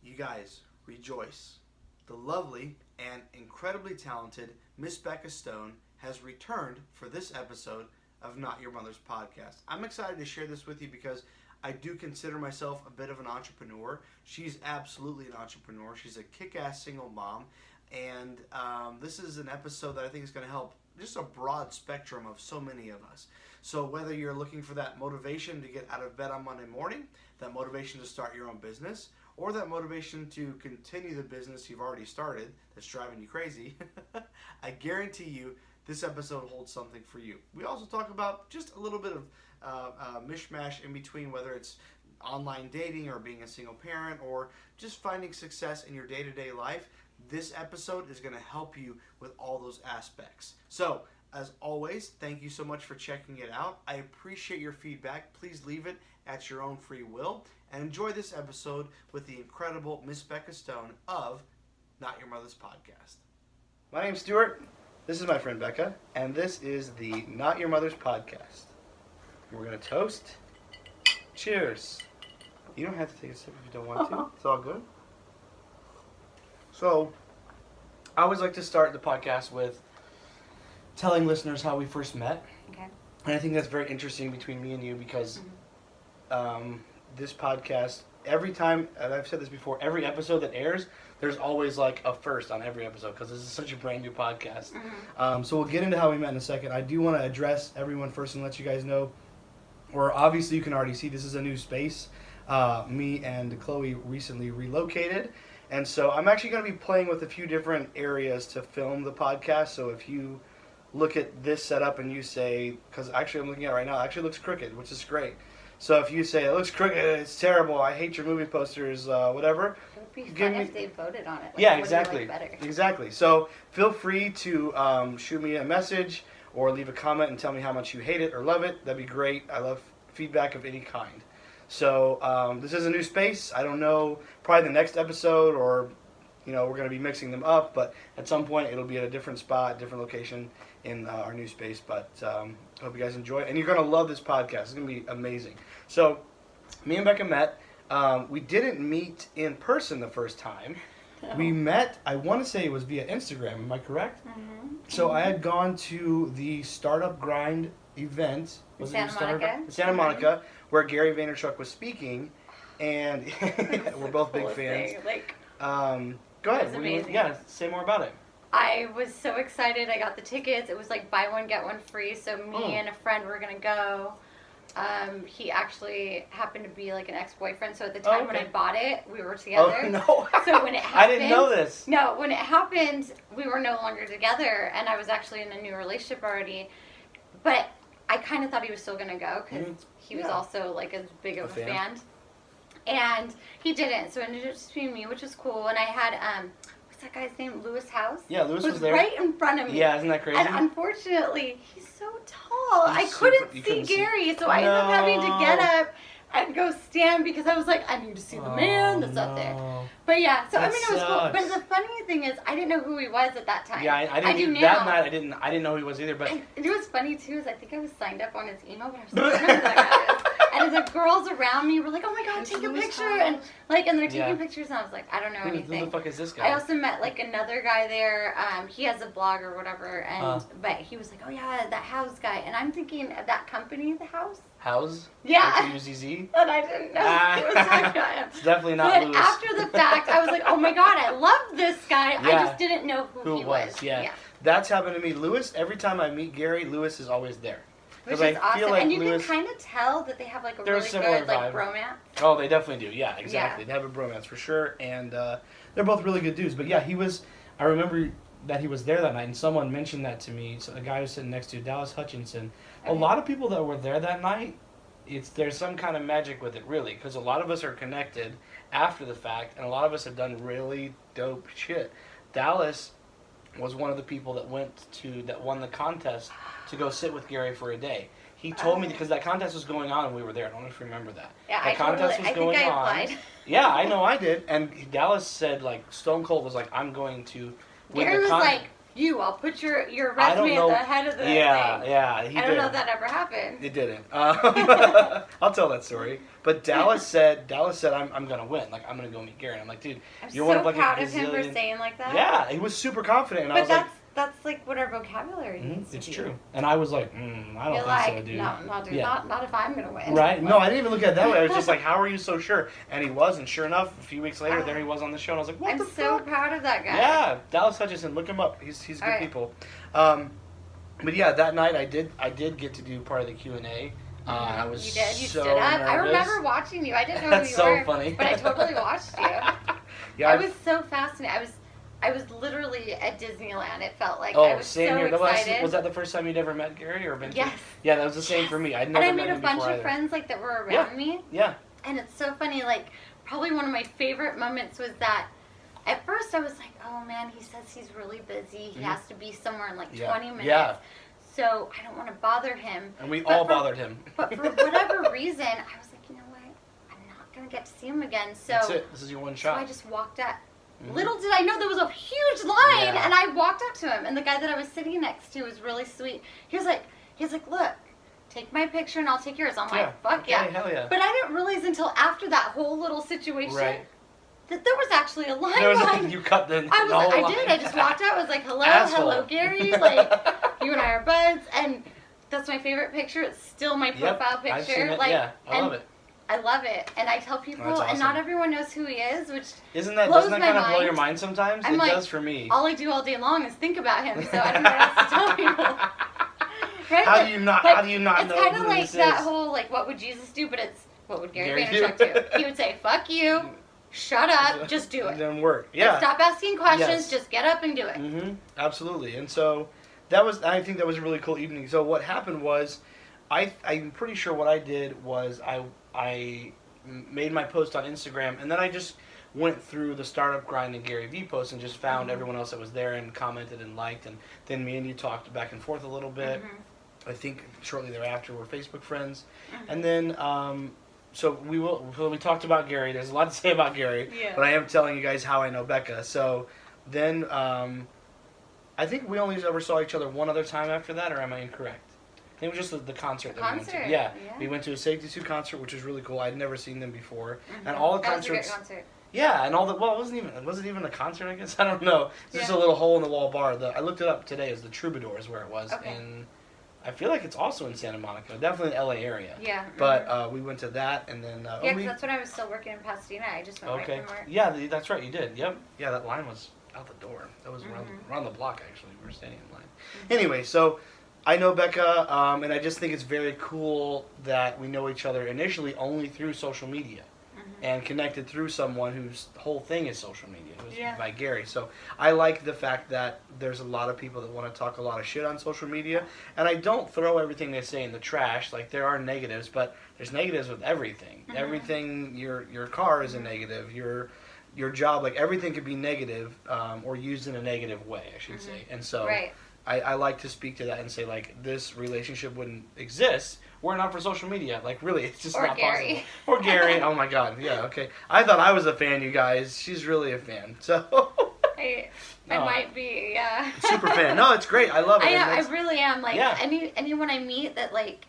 You guys, rejoice. The lovely and incredibly talented Miss Becka Stone has returned for this episode of Not Your Mother's Podcast. I'm excited to share this with you because I do consider myself a bit of an entrepreneur. She's absolutely an entrepreneur. She's a kick-ass single mom. And this is an episode that I think is going to help just a broad spectrum of so many of us. So whether you're looking for that motivation to get out of bed on Monday morning, that motivation to start your own business, or that motivation to continue the business you've already started that's driving you crazy, I guarantee you this episode holds something for you. We also talk about just a little bit of mishmash in between, whether it's online dating or being a single parent or just finding success in your day-to-day life. This episode is going to help you with all those aspects. So, as always, thank you so much for checking it out. I appreciate your feedback. Please leave it at your own free will. And enjoy this episode with the incredible Miss Becka Stone of Not Your Mother's Podcast. My name's Stuart. This is my friend Becca. And this is the Not Your Mother's Podcast. We're going to toast. Cheers. You don't have to take a sip if you don't want to. It's all good. So, I always like to start the podcast with telling listeners how we first met. Okay. And I think that's very interesting between me and you because this podcast, every time, and I've said this before, every episode that airs, there's always like a first on every episode because this is such a brand new podcast. So we'll get into how we met in a second. I do want to address everyone first and let you guys know, or obviously you can already see this is a new space. Me and Chloe recently relocated. And so I'm actually going to be playing with a few different areas to film the podcast. So if you look at this setup and you say, because actually I'm looking at it right now, it actually looks crooked, which is great. So if you say, it looks crooked, it's terrible, I hate your movie posters, whatever. It would be fun if they voted on it. Like, yeah, what exactly. do you like better? Exactly. So feel free to shoot me a message or leave a comment and tell me how much you hate it or love it. That'd be great. I love feedback of any kind. So this is a new space. I don't know, probably the next episode or, we're going to be mixing them up. But at some point it'll be at a different spot, different location in our new space. But I hope you guys enjoy it. And you're going to love this podcast. It's going to be amazing. So me and Becca met. We didn't meet in person the first time. No. We met, I want to say it was via Instagram. Am I correct? Mm-hmm. So I had gone to the Startup Grind event. Was Santa Monica? Santa Monica, where Gary Vaynerchuk was speaking, and we're both big fans. Go ahead. Yeah, say more about it. I was so excited. I got the tickets. It was like buy one, get one free. So me and a friend were going to go. He actually happened to be like an ex-boyfriend. So at the time when I bought it, we were together. Oh, no. So when it happened, I didn't know this. No, when it happened, we were no longer together. And I was actually in a new relationship already. But I kind of thought he was still going to go because he was also like as big of a fan. And he didn't. So it ended up just being me, which was cool. And I had, what's that guy's name? Lewis House? Yeah, Lewis was there. Right in front of me. Yeah, isn't that crazy? And unfortunately, he's so tall. I couldn't see Gary. So I ended up having to get up and go stand because I was like, I need to see the man that's up there. But yeah, so that it was cool. But the funny thing is, I didn't know who he was at that time. Yeah, I didn't. That night, I didn't know who he was either. But it was funny too. Is I think I was signed up on his email, but I was like, I don't know who that guy is. And the girls around me were like, "Oh my God, take a picture!" And they're taking pictures, and I was like, "I don't know anything." Who the fuck is this guy? I also met like another guy there. He has a blog or whatever, and but he was like, "Oh yeah, that House guy," and I'm thinking of that company, the House. House? Yeah. H-U-Z-Z? And I didn't know it was that guy. It's definitely not Lewis. But after the fact, I was like, "Oh my God, I love this guy." Yeah. I just didn't know who he was. Yeah. That's happened to me. Lewis. Every time I meet Gary, Lewis is always there. Which is awesome. Like and you can kind of tell that they have like a really good like bromance. Oh, they definitely do. Yeah, exactly. Yeah. They have a bromance for sure. And they're both really good dudes. But yeah, I remember that he was there that night and someone mentioned that to me. So the guy was sitting next to Dallas Hutchinson. Okay. A lot of people that were there that night, there's some kind of magic with it really. Because a lot of us are connected after the fact. And a lot of us have done really dope shit. Dallas was one of the people that won the contest to go sit with Gary for a day. He told me because that contest was going on and we were there. I don't know if you remember that. Yeah, I think I applied. Yeah, I know I did. And Dallas said like Stone Cold was like, I'm going to win Gary the was contest. like, I'll put your resume at the head of the thing. Yeah, he did. I don't know if that ever happened. It didn't. I'll tell that story. But Dallas said, I'm going to win. Like, I'm going to go meet Gary. And I'm like, dude, you're one of like a gazillion. I'm so proud of him for saying like that. Yeah, he was super confident. And but that's like what our vocabulary needs to It's be. true. And I was like, I don't think so, dude. No, dude, not if I'm going to win. Right? No, I didn't even look at it that way. I was just like, how are you so sure? And he was, and sure enough, a few weeks later, there he was on the show, and I was like, what the fuck? I'm so proud of that guy. Yeah, Dallas Hutchison, look him up. He's good people. But yeah, that night I did get to do part of the Q&A. I was You did? You so stood up? nervous. I remember watching you. I didn't know That's who you were. so funny. But I totally watched you. Yeah, I was so fascinated. I was literally at Disneyland. It felt like oh, I was same so here. excited. Was that the first time you'd ever met Gary or been? Yes. Yeah, that was the same for me. I'd never and I met made him a bunch before of either. friends like that were around me. Yeah. And it's so funny. Like probably one of my favorite moments was that. At first, I was like, "Oh man, he says he's really busy. He has to be somewhere in like 20 minutes." Yeah. So I don't want to bother him. And we all bothered him. But for whatever reason, I was like, you know what? I'm not gonna get to see him again. So that's it. This is your one shot. So I just walked up. Little did I know there was a huge line, and I walked up to him, and the guy that I was sitting next to was really sweet. He was like, look, take my picture and I'll take yours. I'm like, fuck yeah. Hell yeah. But I didn't realize until after that whole little situation that there was actually a line. You cut the I was the like, whole I did. I just walked out. I was like, Asshole. hello, Gary. Like, you and I are buds, and that's my favorite picture. It's still my profile picture. I've seen it. Like, yeah, I love it. I love it, and I tell people, That's awesome. and not everyone knows who he is, which doesn't that blows kind my of blow your mind. mind sometimes? I'm It like, does for me. all I do all day long is think about him, so I don't know what else to tell people. Right? How do you not It's know kind of who like this that is? whole like, what would Jesus do? But it's what would Gary Gary Vaynerchuk do? He would say, "Fuck you, shut up, just do It it. didn't work. Yeah. Like, stop asking questions, Yes. just get up and do it." Mm-hmm. Absolutely. And so I think that was a really cool evening. So what happened was, I'm pretty sure what I did was I made my post on Instagram, and then I just went through the Startup Grind and Gary Vee posts and just found everyone else that was there and commented and liked, and then me and you talked back and forth a little bit. I think shortly thereafter we're Facebook friends, and then so we talked about Gary. There's a lot to say about Gary, but I am telling you guys how I know Becca. So then I think we only ever saw each other one other time after that, or am I incorrect? I think it was just the concert that we went to. Yeah, we went to a Safety Suit concert, which was really cool. I'd never seen them before, and all the concerts. That was a good concert. Yeah, and all the it wasn't even a concert. I guess I don't know. It's just a little hole in the wall bar. I looked it up today. As the Troubadour is where it was, and I feel like it's also in Santa Monica, definitely in the LA area. Yeah. But we went to that, and then because that's when I was still working in Pasadena. I just went right from work. Yeah, that's right. You did. Yep. Yeah, that line was out the door. That was around the block actually. We were standing in line. Anyway, so I know Becca, and I just think it's very cool that we know each other initially only through social media, and connected through someone whose whole thing is social media, who's by Gary. So I like the fact that there's a lot of people that want to talk a lot of shit on social media, and I don't throw everything they say in the trash. Like, there are negatives, but there's negatives with everything. Everything, your car is a negative, your job, like everything could be negative, or used in a negative way, I should say. And so I like to speak to that and say, like, this relationship wouldn't exist were it not for social media. Like, really, it's just not possible. Or Gary. Oh, my God. Yeah, okay. I thought I was a fan, you guys. She's really a fan. So I might be, yeah. Super fan. No, it's great. I love it. I really am. Like, anyone I meet that, like,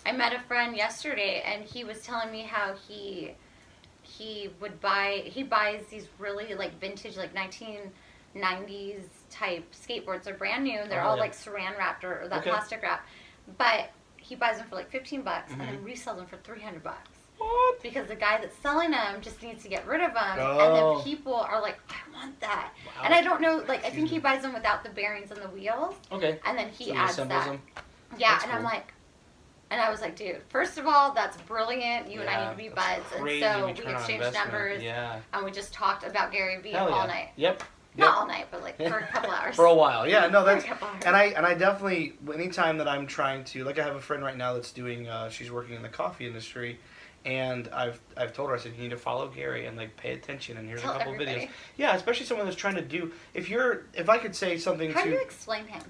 I met a friend yesterday, and he was telling me how he buys these really, like, vintage, like, 1990s type skateboards. They're brand new. They're all like saran wrapped or that plastic wrap. But he buys them for like $15 and then resells them for $300. What? Because the guy that's selling them just needs to get rid of them, and then people are like, I want that. Wow. And I don't know, like, I think he buys them without the bearings and the wheels. Okay. And then he adds that. Them. Yeah, that's and cool. I'm like, and I was like, dude, first of all, that's brilliant. You and I need to be buds. And so we exchanged numbers. Yeah. And we just talked about Gary Vee all night. Yep. Not all night, but like for a couple hours. For a while, yeah. No, that's and I definitely, anytime that I'm trying to, like, I have a friend right now that's doing, she's working in the coffee industry, and I've told her, I said, you need to follow Gary and, like, pay attention, and here's a couple videos. Yeah, especially someone that's trying to do. If I could say something. How do you explain him?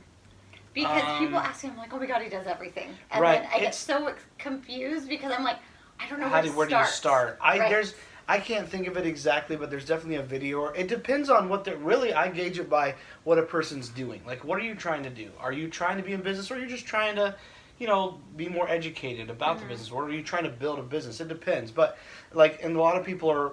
Because people ask him, like, oh my God, he does everything, and then I get so confused because I'm like, I don't know where to start. Where do you start? I can't think of it exactly, but there's definitely a video. Or it depends on what really, I gauge it by what a person's doing. Like, what are you trying to do? Are you trying to be in business, or are you just trying to, be more educated about the business? Or are you trying to build a business? It depends. But, like, and a lot of people are,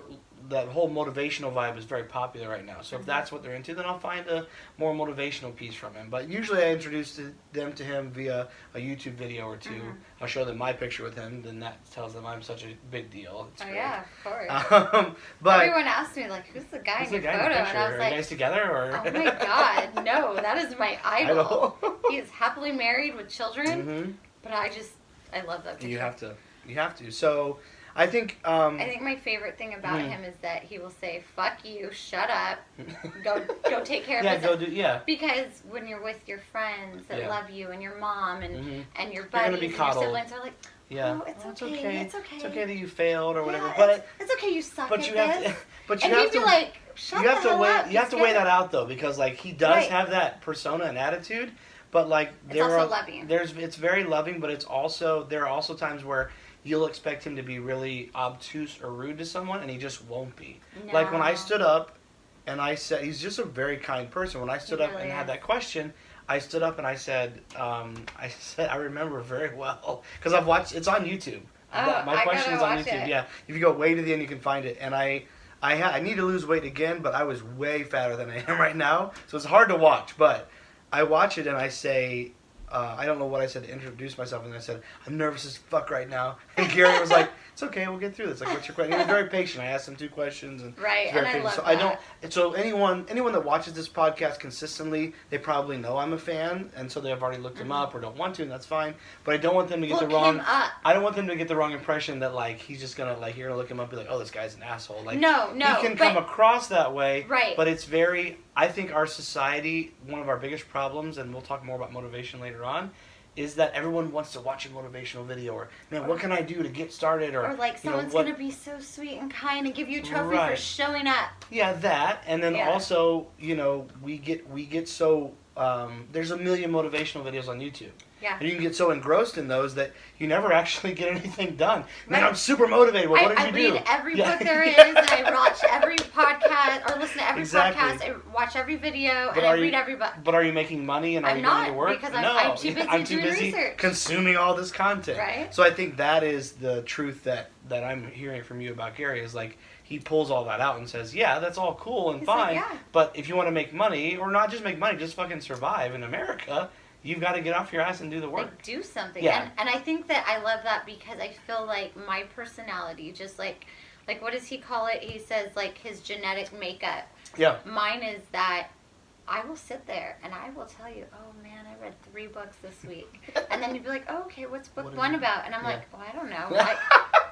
that whole motivational vibe is very popular right now. So if that's what they're into, then I'll find a more motivational piece from him. But usually I introduce them to him via a YouTube video or two. I'll show them my picture with him, then that tells them I'm such a big deal. It's great. Yeah, of course. But everyone asked me, like, who's the guy in your photo? And I was are like, you guys together? Or? Oh my God, no, that is my idol. He is happily married with children, but I love that picture. You have to. So I think my favorite thing about him is that he will say, "Fuck you, shut up, go take care of business." Because when you're with your friends that love you and your mom and your buddies and your siblings are like, "Oh, it's okay. It's okay that you failed or whatever." But it's okay, you suck at this. But you have to like, shut the hell up. You have to weigh that out though, because like he does have that persona and attitude, but like it's very loving, but there are also times where you'll expect him to be really obtuse or rude to someone, and he just won't be. No. Like when I stood up and I said, he's just a very kind person. When I stood up and had that question, I stood up and I said, I remember very well, because I've watched, it's on YouTube. My question is on YouTube. Yeah, if you go way to the end, you can find it. And I need to lose weight again, but I was way fatter than I am right now, so it's hard to watch. But I watch it and I say, I don't know what I said to introduce myself, and I said, I'm nervous as fuck right now. And Gary was like, it's okay, we'll get through this. Like, what's your question? He was very patient. I asked him 2 questions. And and I love that. So anyone that watches this podcast consistently, they probably know I'm a fan, and so they've already looked him up or don't want to, and that's fine. But I don't want them to get I don't want them to get the wrong impression that, like, he's just going to, like, you're going to look him up and be like, oh, this guy's an asshole. Like, no. He can come across that way. Right. But it's very, I think our society, one of our biggest problems, and we'll talk more about motivation later on, is that everyone wants to watch a motivational video, or, man, what can I do to get started? Or like, someone's going to be so sweet and kind and give you a trophy for showing up. Yeah, that. And then also, we get so, there's a million motivational videos on YouTube. Yeah. And you can get so engrossed in those that you never actually get anything done. Man, I'm super motivated. Well, what did you do? I read every book there is, and I watch every podcast, or listen to every podcast, I watch every video, and I read every book. But are you making money, and are you going to work? Because I'm too busy doing research. Consuming all this content. Right. So I think that is the truth that I'm hearing from you about Gary, is like, he pulls all that out and says, yeah, that's all cool and fine, but if you want to make money, or not just make money, just fucking survive in America, you've got to get off your ass and do the work. Like, do something. Yeah. And I think that I love that, because I feel like my personality, just like what does he call it? He says, like, his genetic makeup. Yeah. Mine is that I will sit there and I will tell you, oh man, I read 3 books this week. And then you'd be like, oh, okay, what's book 1 about? And I'm like, well, I don't know.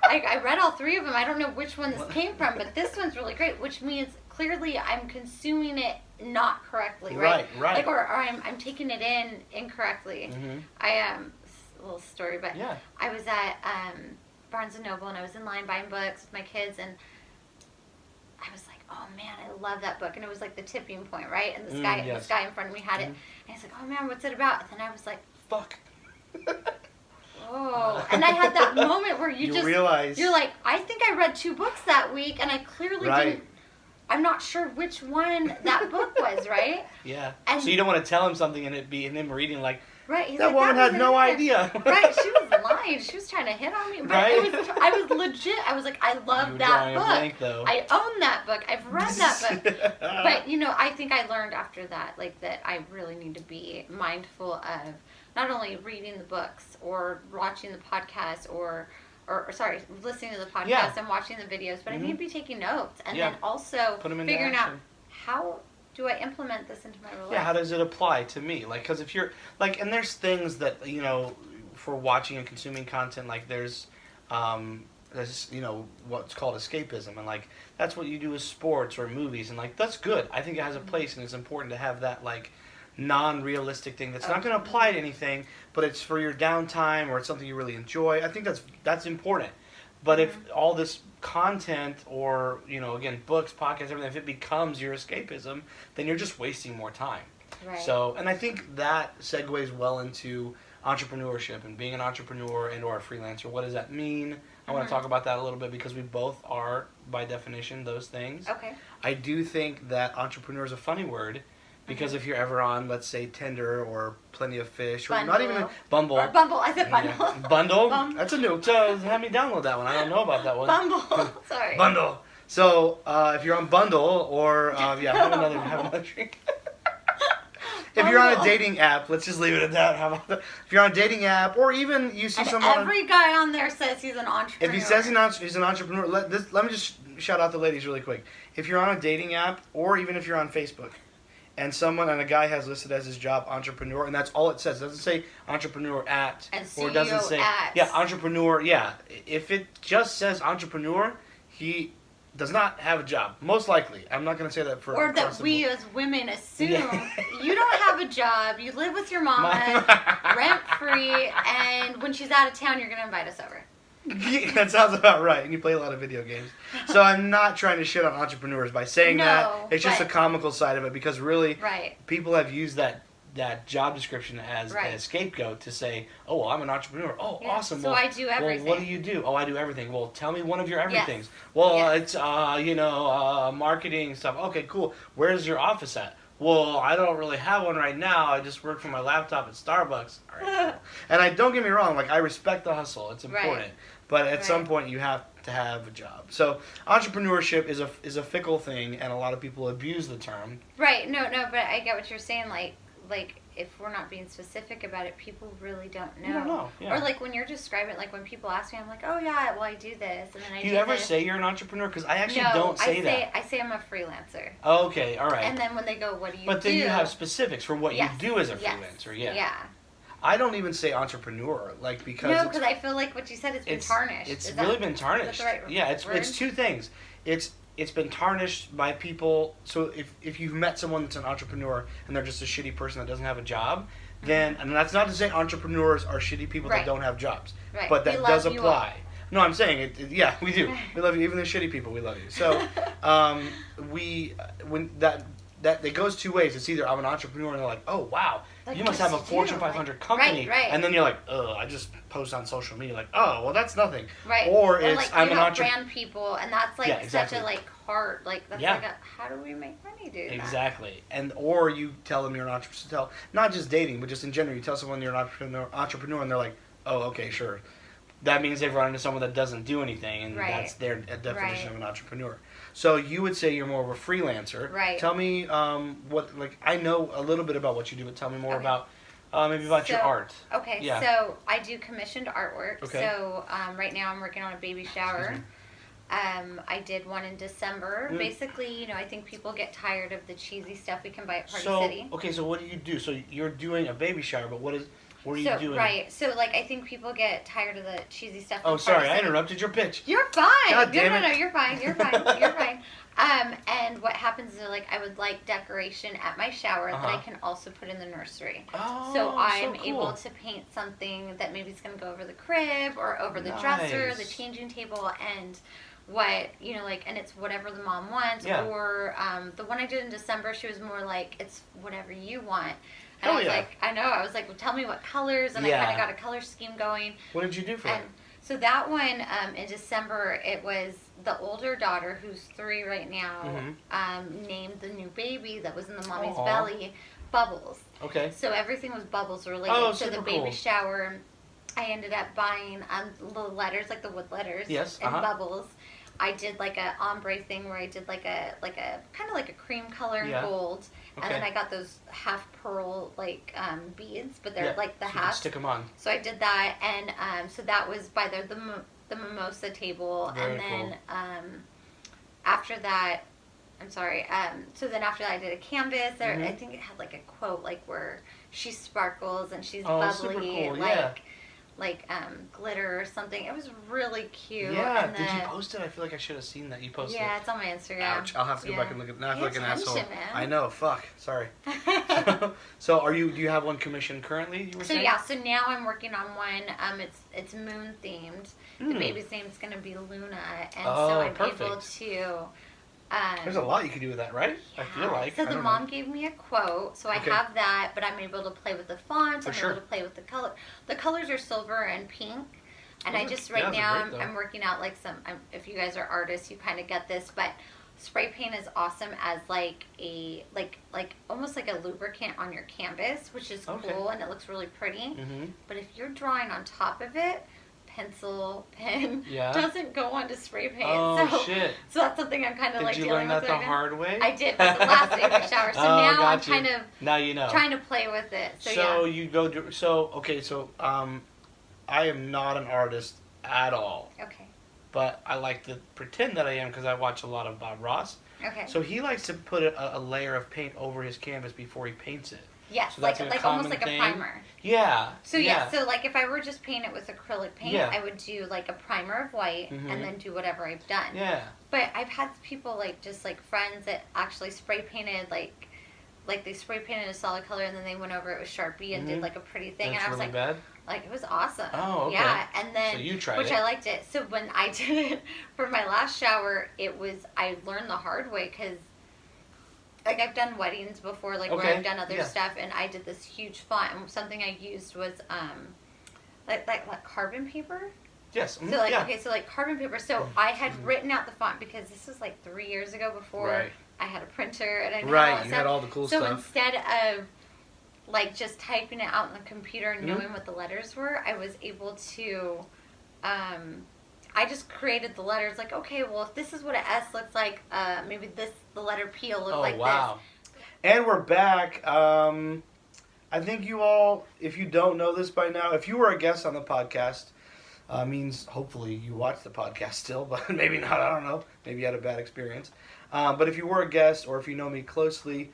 I read all 3 of them. I don't know which one this came from, but this one's really great, which means clearly I'm consuming it not correctly, right? Right. Like, or I'm taking it in incorrectly. A little story, but I was at Barnes & Noble, and I was in line buying books with my kids, and I was like, oh man, I love that book. And it was like the tipping point, right? And this guy in front of me had it, and he's like, oh man, what's it about? And then I was like, fuck. Oh, and I had that moment where you just realize, you're like, I think I read 2 books that week, and I clearly didn't. I'm not sure which one that book was, right? Yeah. And so you don't want to tell him something and it be him reading like, right, that woman had no idea. Right, she was lying. She was trying to hit on me. But I was legit. I was like, I love that book. Blank, though. I own that book. I've read that book. But, I think I learned after that, like, that I really need to be mindful of not only reading the books or watching the podcast or listening to the podcast and watching the videos, but I need to be taking notes, and then also figuring out, how do I implement this into my real life? Yeah, how does it apply to me? Like, because if you're, like, and there's things that, for watching and consuming content, like, there's what's called escapism, and, like, that's what you do with sports or movies, and, like, that's good. I think it has a place, and it's important to have that, like, non-realistic thing that's not going to apply to anything, but it's for your downtime, or it's something you really enjoy. I think that's important. But if all this content, or again, books, podcasts, everything, if it becomes your escapism, then you're just wasting more time. Right. So, and I think that segues well into entrepreneurship and being an entrepreneur and or a freelancer. What does that mean? I want to talk about that a little bit because we both are, by definition, those things. Okay. I do think that entrepreneur is a funny word because if you're ever on, let's say, Tinder or Plenty of Fish, or Bumble. not even Bumble. Or Bumble. I said Bundle. Yeah. Bundle? That's a new. So have me download that one. I don't know about that one. Bumble. Sorry. Bundle. So if you're on Bundle or have another drink. If you're on a dating app, let's just leave it at that. How about that? If you're on a dating app, or even you see someone. Every guy on there says he's an entrepreneur. If he says he's an entrepreneur, let me just shout out the ladies really quick. If you're on a dating app, or even if you're on Facebook, and a guy has listed as his job entrepreneur, and that's all it says. It doesn't say entrepreneur at, and CEO or it doesn't say entrepreneur. Yeah, if it just says entrepreneur, he does not have a job. Most likely. I'm not going to say that for... Or that we as women assume you don't have a job, you live with your mama, rent-free, and when she's out of town, you're going to invite us over. That sounds about right. And you play a lot of video games. So I'm not trying to shit on entrepreneurs by saying that. It's just a comical side of it because really people have used that job description as a scapegoat to say, oh, well, I'm an entrepreneur. Oh, awesome. So I do everything. Well, what do you do? Oh, I do everything. Well, tell me one of your everythings. Well, it's, marketing stuff. Okay, cool. Where's your office at? Well, I don't really have one right now. I just work from my laptop at Starbucks. All right, cool. And don't get me wrong. Like, I respect the hustle. It's important. But at some point, you have to have a job. So entrepreneurship is a fickle thing, and a lot of people abuse the term. Right. No, but I get what you're saying. Like if we're not being specific about it, people really don't know. You don't know. Yeah. Or like when you're describing it, like when people ask me, I'm like, oh yeah, well I do this, and then I do you ever this. say you're an entrepreneur? Because I actually don't say that. I say I'm a freelancer. Okay, all right. And then when they go, what do you do? But then you have specifics for what you do as a freelancer. Yeah. Yeah. I don't even say entrepreneur, because... No, because I feel like what you said has been tarnished. It's really been tarnished. Is that the right word? It's two things. It's been tarnished by people. So if you've met someone that's an entrepreneur and they're just a shitty person that doesn't have a job, then, and that's not to say entrepreneurs are shitty people that don't have jobs, but that does apply. No, I'm saying it. We do. We love you, even the shitty people. We love you. So, it goes two ways. It's either I'm an entrepreneur and they're like, oh wow, you must have a Fortune 500 company, and then you're like, oh, I just post on social media, like, oh, well, that's nothing, Or it's like, I'm an entrepreneur. Brand people, and that's like such a hard, like that's like a, how do we make money doing that? Exactly, or you tell them you're an entrepreneur. Not just dating, but just in general, you tell someone you're an entrepreneur, and they're like, oh, okay, sure. That means they've run into someone that doesn't do anything, and that's their definition of an entrepreneur. So you would say you're more of a freelancer. Right. Tell me I know a little bit about what you do, but tell me more about maybe about your art. Okay, so I do commissioned artwork. Okay. So right now I'm working on a baby shower. I did one in December. Basically, I think people get tired of the cheesy stuff we can buy at Party City. Okay, so what do you do? So you're doing a baby shower, but what are you doing? Right. So, I think people get tired of the cheesy stuff. Oh, sorry. I interrupted your pitch. You're fine. God damn it. No, you're fine. You're fine. And what happens is, I would like decoration at my shower that I can also put in the nursery. Oh, so I'm cool. able to paint something that maybe is going to go over the crib or over the dresser, the changing table, and what, and it's whatever the mom wants. Yeah. Or the one I did in December, she was more like, it's whatever you want. And I was like, well, tell me what colors, and I kind of got a color scheme going. What did you do for it? So that one, in December, it was the older daughter, who's 3 right now, named the new baby that was in the mommy's belly, Bubbles. Okay. So everything was Bubbles related to the baby shower. I ended up buying the letters, like the wood letters, and Bubbles. I did like a ombre thing where I did like a kind of like a cream color and gold, and then I got those half pearl beads, but they're like the half. Stick them on. So I did that, and so that was by the mimosa table, Very and then cool. After that, I'm sorry. So then after that, I did a canvas. There, I think it had like a quote where she sparkles and she's bubbly, super cool. like glitter or something. It was really cute. Yeah, and did you post it? I feel like I should have seen that. You posted it. Yeah, it's on my Instagram. Ouch, I'll have to go back and look at it. Now I feel like an asshole. Man. I know, fuck. Sorry. So do you have one commissioned currently, you were saying? So now I'm working on one. It's moon themed. The baby's name is going to be Luna, and so I'm able to... There's a lot you can do with that, right? Yeah. I feel like. So the mom gave me a quote, so I have that, but I'm able to play with the font. I'm able to play with the color. The colors are silver and pink, And I just right now I'm working out like if you guys are artists, you kind of get this, but spray paint is awesome as like a almost like a lubricant on your canvas, which is cool and it looks really pretty. Mm-hmm. But if you're drawing on top of it, pencil, pen doesn't go onto spray paint. Oh, shit. So that's something I'm kind of like dealing with. Did you learn that the hard way? I did with the last baby shower. So now I'm kind of trying to play with it. So you go I am not an artist at all. Okay. But I like to pretend that I am because I watch a lot of Bob Ross. Okay. So he likes to put a layer of paint over his canvas before he paints it. Yes, so like almost like a primer. Yeah. So so like if I were just paint it with acrylic paint, I would do like a primer of white and then do whatever I've done. Yeah. But I've had people like just like friends that actually spray painted like they spray painted a solid color and then they went over it with Sharpie and did like a pretty thing. That's and I was really like, bad? Like it was awesome. Oh, okay. Yeah, and then so you tried which I liked it. So when I did it for my last shower, I learned the hard way because like I've done weddings before, like where I've done other stuff, and I did this huge font. And something I used was like carbon paper. Yes. So like so like carbon paper. So I had written out the font because this was like 3 years ago before I had a printer and I had all the cool stuff. So instead of like just typing it out on the computer and knowing what the letters were, I was able to, I just created the letters like, okay, well, if this is what an S looks like, maybe the letter P will look like this. And we're back. I think you all, if you don't know this by now, if you were a guest on the podcast, means hopefully you watch the podcast still, but maybe not, I don't know. Maybe you had a bad experience. But if you were a guest or if you know me closely,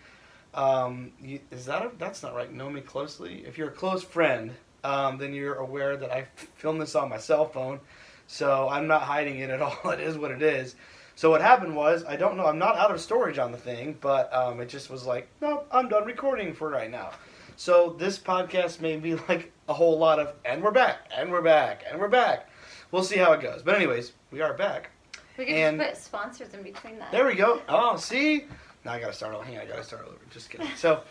that's not right. Know me closely. If you're a close friend, then you're aware that I filmed this on my cell phone, so I'm not hiding it at all. It is what it is. So what happened was, I don't know. I'm not out of storage on the thing, but it just was like, nope, I'm done recording for right now. So this podcast may be like a whole lot of, and we're back, and we're back, and we're back. We'll see how it goes. But anyways, we are back. We could just put sponsors in between that. There we go. Oh, see. Now I gotta start all. Hang on, I gotta start all over. Just kidding. So,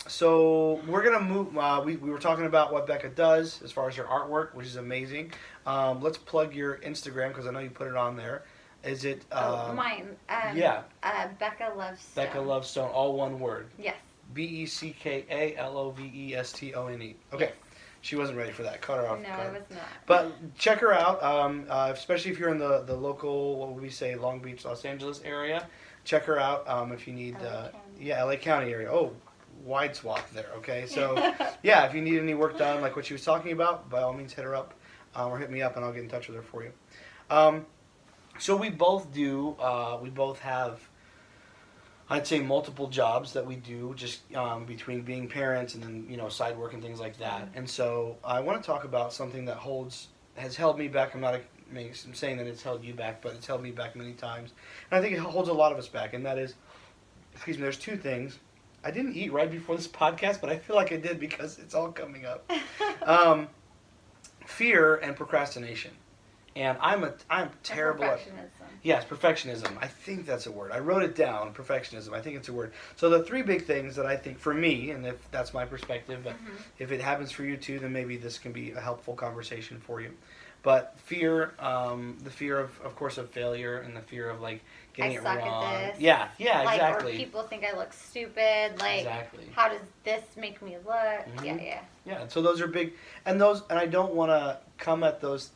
so we're gonna move. We were talking about what Becka does as far as her artwork, which is amazing. Let's plug your Instagram because I know you put it on there. Is it? Mine. Becka Loves Stone. Becka Loves Stone, all one word. Yes. BeckaLovestone. Okay. Yes. She wasn't ready for that. Cut her off. No, I was not. But check her out, especially if you're in the local, what would we say, Long Beach, Los Angeles area. Check her out if you need, LA County area. Oh, wide swath there, okay? So, yeah, if you need any work done, like what she was talking about, by all means hit her up or hit me up and I'll get in touch with her for you. So we both have, I'd say, multiple jobs that we do just between being parents and then, side work and things like that. And so I want to talk about something that has held me back. I'm saying that it's held you back, but it's held me back many times. And I think it holds a lot of us back, and that is, there's two things. I didn't eat right before this podcast, but I feel like I did because it's all coming up. Fear and procrastination. And I'm terrible at... Yes, perfectionism. I think that's a word. I wrote it down, perfectionism. I think it's a word. So the three big things that I think for me, and if that's my perspective, but if it happens for you too, then maybe this can be a helpful conversation for you. But fear, the fear of course, of failure and the fear of, like, getting it wrong. I suck at this. Yeah, like, exactly. Or people think I look stupid. Like, exactly. How does this make me look? Yeah. Yeah, so those are big. And I don't want to come at those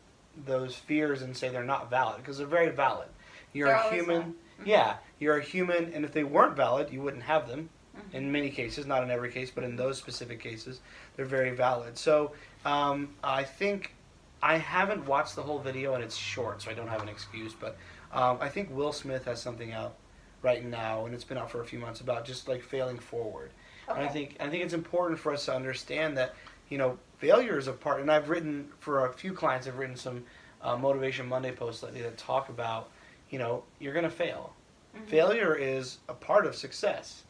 fears and say they're not valid, because they're very valid. You're a human. Yeah, you're a human, and if they weren't valid, you wouldn't have them. In many cases, not in every case, but in those specific cases, they're very valid. So I think I haven't watched the whole video, and it's short, so I don't have an excuse. But I think Will Smith has something out right now, and it's been out for a few months, about just like failing forward. Okay. And I think it's important for us to understand that failure is a part. And I've written for a few clients. I've written some Motivation Monday posts lately that talk about you're going to fail. Failure is a part of success.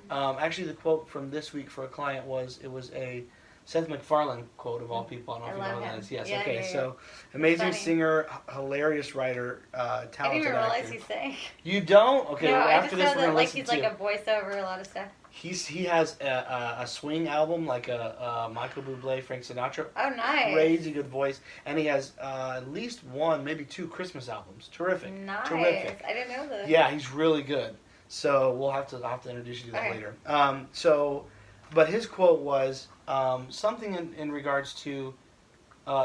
Actually, the quote from this week for a client was a Seth MacFarlane quote, of all people. I don't know if you know who that is. Yes, yeah, okay. So, amazing singer, hilarious writer, talented actor. I didn't even realize he's saying. You don't? Okay, no, well, after I just this, know we're that going to listen he's like a voiceover, a lot of stuff. He has a swing album like a Michael Bublé, Frank Sinatra. Oh, nice. Crazy good voice, and he has at least one, maybe two Christmas albums. Terrific. Nice. Terrific. I didn't know this. Yeah, he's really good. So I'll have to introduce you to that later. But his quote was something in regards to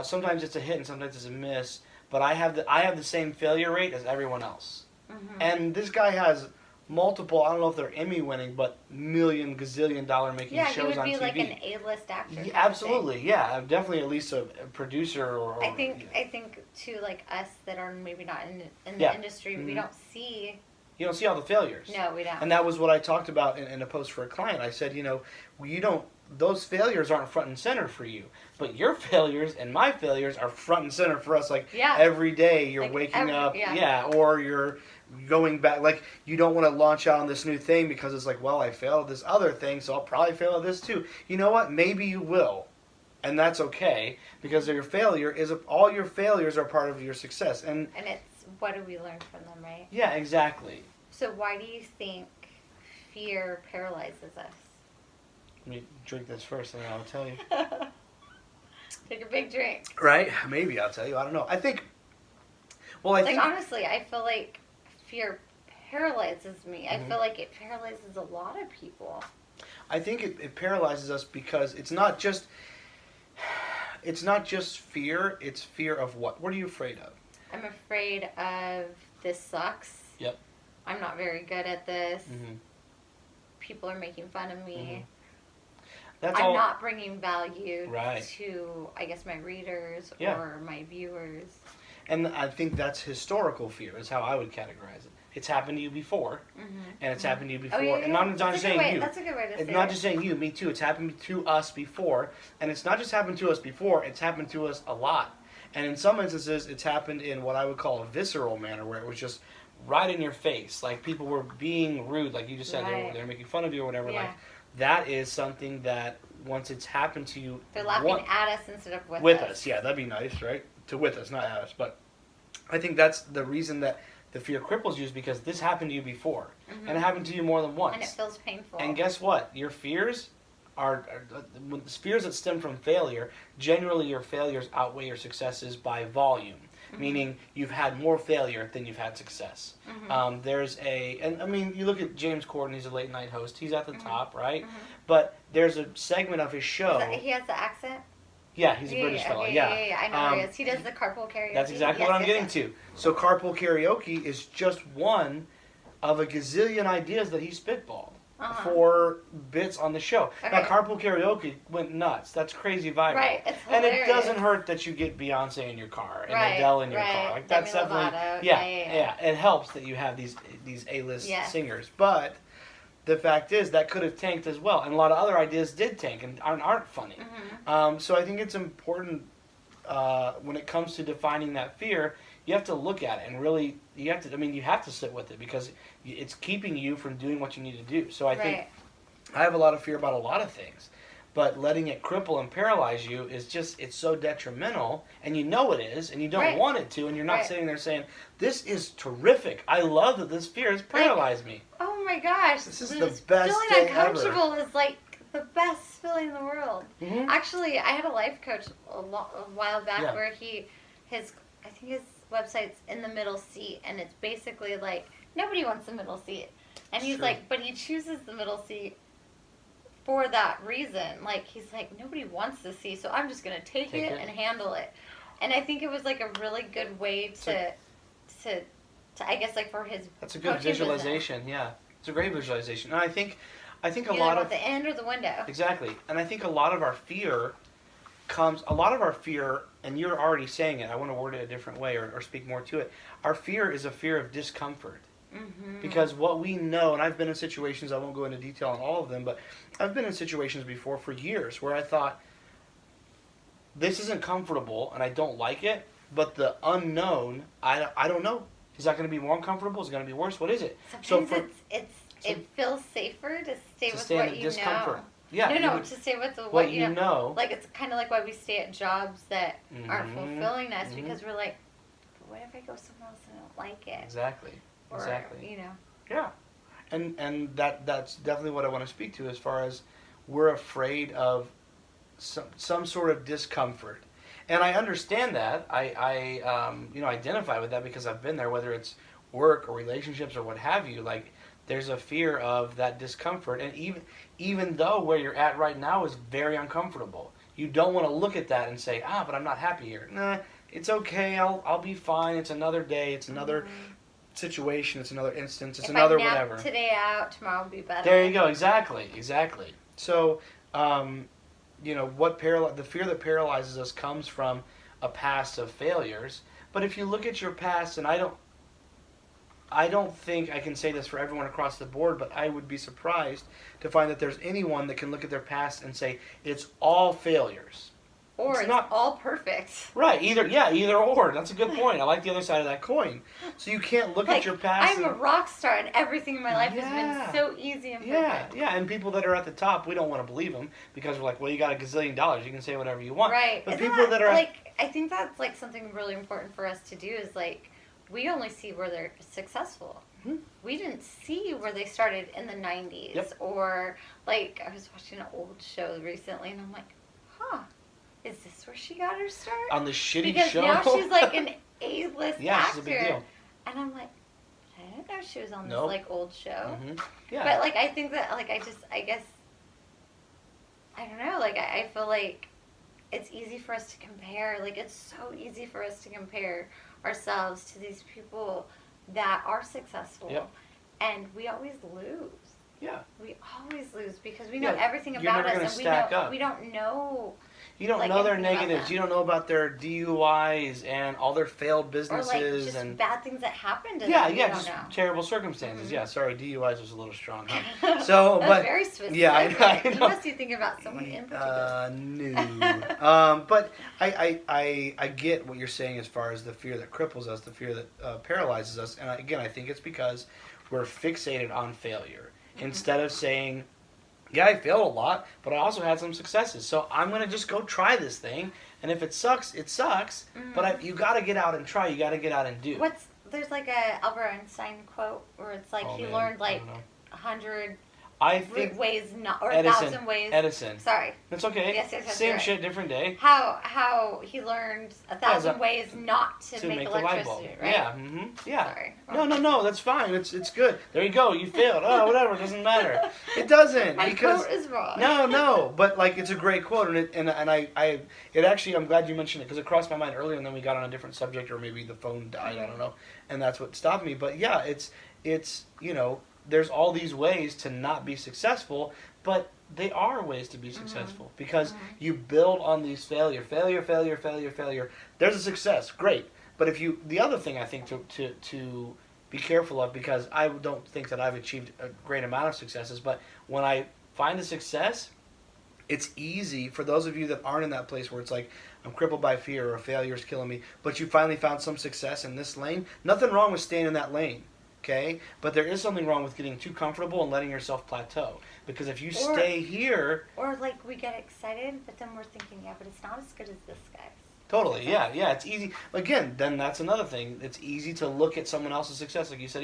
sometimes it's a hit and sometimes it's a miss. But I have the same failure rate as everyone else. Mm-hmm. And this guy has multiple, I don't know if they're Emmy winning, but $1 gazillion dollar making shows on TV. Yeah, he would be like an A-list actor. Yeah, absolutely, yeah. Definitely at least a producer or I think too, like us that are maybe not in the industry, we don't see... You don't see all the failures. No, we don't. And that was what I talked about in a post for a client. I said, those failures aren't front and center for you. But your failures and my failures are front and center for us. Like, every day you're waking up, or you're going back. Like, you don't want to launch out on this new thing because it's like, well, I failed at this other thing, so I'll probably fail at this too. You know what? Maybe you will. And that's okay, because all your failures are part of your success. And it's, what do we learn from them, right? Yeah, exactly. So why do you think fear paralyzes us? Let me drink this first, and then I'll tell you. Take a big drink. Right? Maybe I'll tell you. I don't know. I think... Well, I think... honestly, I feel like fear paralyzes me. Mm-hmm. I feel like it paralyzes a lot of people. I think it paralyzes us because it's not just fear. It's fear of what? What are you afraid of? I'm afraid of this sucks. Yep. I'm not very good at this. Mm-hmm. People are making fun of me. Mm-hmm. I'm not bringing value right. to, I guess, my readers or my viewers. And I think that's historical fear is how I would categorize it. It's happened to you before, and it's happened to you before. Oh, yeah, and I'm not just saying you. That's a good way to say it. It's not just saying you, me too. It's happened to us before. And it's not just happened to us before, it's happened to us a lot. And in some instances, it's happened in what I would call a visceral manner, where it was just right in your face. Like, people were being rude, like you just said. Right. They were making fun of you or whatever. Yeah. Like, that is something that once it's happened to you... They're laughing at us instead of with us. With us, yeah. That'd be nice, right? To with us, not at us. But I think that's the reason that the fear cripples you is because this happened to you before. Mm-hmm. And it happened to you more than once. And it feels painful. And guess what? Your fears are fears that stem from failure. Generally, your failures outweigh your successes by volume. Mm-hmm. Meaning you've had more failure than you've had success. Mm-hmm. And I mean, you look at James Corden, he's a late night host. He's at the top, right? Mm-hmm. But there's a segment of his show. He has the accent? Yeah, he's a British fellow. Yeah, I know who he is. He does the carpool karaoke. That's exactly what I'm getting to. So carpool karaoke is just one of a gazillion ideas that he spitballed for bits on the show. Okay. Now, carpool karaoke went nuts. That's crazy viral. Right, it's hilarious. And it doesn't hurt that you get Beyonce in your car and Adele in your car. Like, that's definitely yeah. It helps that you have these A-list singers, but the fact is that could have tanked as well, and a lot of other ideas did tank and aren't funny. Mm-hmm. So I think it's important when it comes to defining that fear. You have to look at it and really, you have to sit with it because it's keeping you from doing what you need to do. So I think I have a lot of fear about a lot of things, but letting it cripple and paralyze you is just, it's so detrimental, and you know it is, and you don't want it to, and you're not sitting there saying, this is terrific. I love that this fear has paralyzed me. Oh my gosh. This is the best feeling uncomfortable is like the best feeling in the world. Mm-hmm. Actually, I had a life coach a while back where I think his website's in the middle seat, and it's basically like nobody wants the middle seat, and he's like, but he chooses the middle seat for that reason. Like, he's like, nobody wants the seat, so I'm just gonna take it and handle it. And I think it was like a really good way to I guess, like, for his that's a good visualization business. Yeah, it's a great visualization. And I think a lot of the end or the window. Exactly. And I think a lot of our fear, and you're already saying it, I want to word it a different way or speak more to it. Our fear is a fear of discomfort. Mm-hmm. Because what we know, and I've been in situations, I won't go into detail on all of them, but I've been in situations before for years where I thought, this isn't comfortable and I don't like it, but the unknown, I don't know. Is that going to be more uncomfortable? Is it going to be worse? What is it? Sometimes it feels safer to stay with what you know. Yeah. No, to stay with what you know. Like, it's kind of like why we stay at jobs that aren't fulfilling us, because we're like, but what if I go somewhere else and I don't like it? Exactly. Or, exactly. you know. Yeah. And that's definitely what I want to speak to as far as we're afraid of some sort of discomfort. And I understand that. I identify with that because I've been there, whether it's work or relationships or what have you. Like, there's a fear of that discomfort. And even though where you're at right now is very uncomfortable, you don't want to look at that and say, but I'm not happy here. Nah, it's okay. I'll be fine. It's another day. It's another situation. It's another instance. It's another whatever. Today out, tomorrow will be better. There you go. Exactly. So, the fear that paralyzes us comes from a past of failures. But if you look at your past, and I don't think I can say this for everyone across the board, but I would be surprised to find that there's anyone that can look at their past and say it's all failures. Or it's not all perfect. Right, either or. That's a good point. I like the other side of that coin. So you can't look at your past. I'm a rock star and everything in my life has been so easy and perfect. Yeah, and people that are at the top, we don't want to believe them because we're like, well, you got $1 gazillion. You can say whatever you want. Right. But people that are I think that's like something really important for us to do is like, we only see where they're successful. Mm-hmm. We didn't see where they started in the 90s or like I was watching an old show recently and I'm like, is this where she got her start? On the shitty because show? Because now she's like an A-list actor. She's a big deal. And I'm like, I didn't know she was on this like old show. Mm-hmm. Yeah. But like I think that like I guess I don't know, like I feel like it's easy for us to compare. Like it's so easy for us to compare ourselves to these people that are successful. Yep. And we always lose. Yeah. We always lose because we know everything about us and we don't know. You don't know their negatives. You don't know about their DUIs and all their failed businesses or like just and bad things that happened to them. Yeah, just terrible circumstances. Mm-hmm. Yeah, sorry, DUIs was a little strong. Huh? So, but very specific. Yeah, I know. You must be thinking about someone in particular. No. But I get what you're saying as far as the fear that cripples us, the fear that paralyzes us, and again, I think it's because we're fixated on failure instead of saying, yeah, I failed a lot, but I also had some successes. So I'm going to just go try this thing. And if it sucks, it sucks. Mm. But you got to get out and try. You got to get out and do. There's like a Albert Einstein quote where it's like he learned like 100 ways not, or 1,000 ways. Edison. Sorry. That's okay. Yes, Same shit, different day. How he learned 1,000 ways not to make electricity, right? Yeah. Mm-hmm. Yeah. Sorry. No. That's fine. It's good. There you go. You failed. Oh, whatever. It doesn't matter. It doesn't. My quote is wrong. No. But like, it's a great quote, and it actually, I'm glad you mentioned it because it crossed my mind earlier, and then we got on a different subject, or maybe the phone died. I don't know, and that's what stopped me. But yeah, it's there's all these ways to not be successful, but they are ways to be successful because you build on these failure. There's a success, great. But the other thing I think to be careful of, because I don't think that I've achieved a great amount of successes, but when I find a success, it's easy for those of you that aren't in that place where it's like, I'm crippled by fear or failure is killing me, but you finally found some success in this lane. Nothing wrong with staying in that lane. Okay, but there is something wrong with getting too comfortable and letting yourself plateau. Because if you stay here, or like we get excited, but then we're thinking, but it's not as good as this guy's. Totally, yeah, it's easy. Again, then that's another thing. It's easy to look at someone else's success, like you said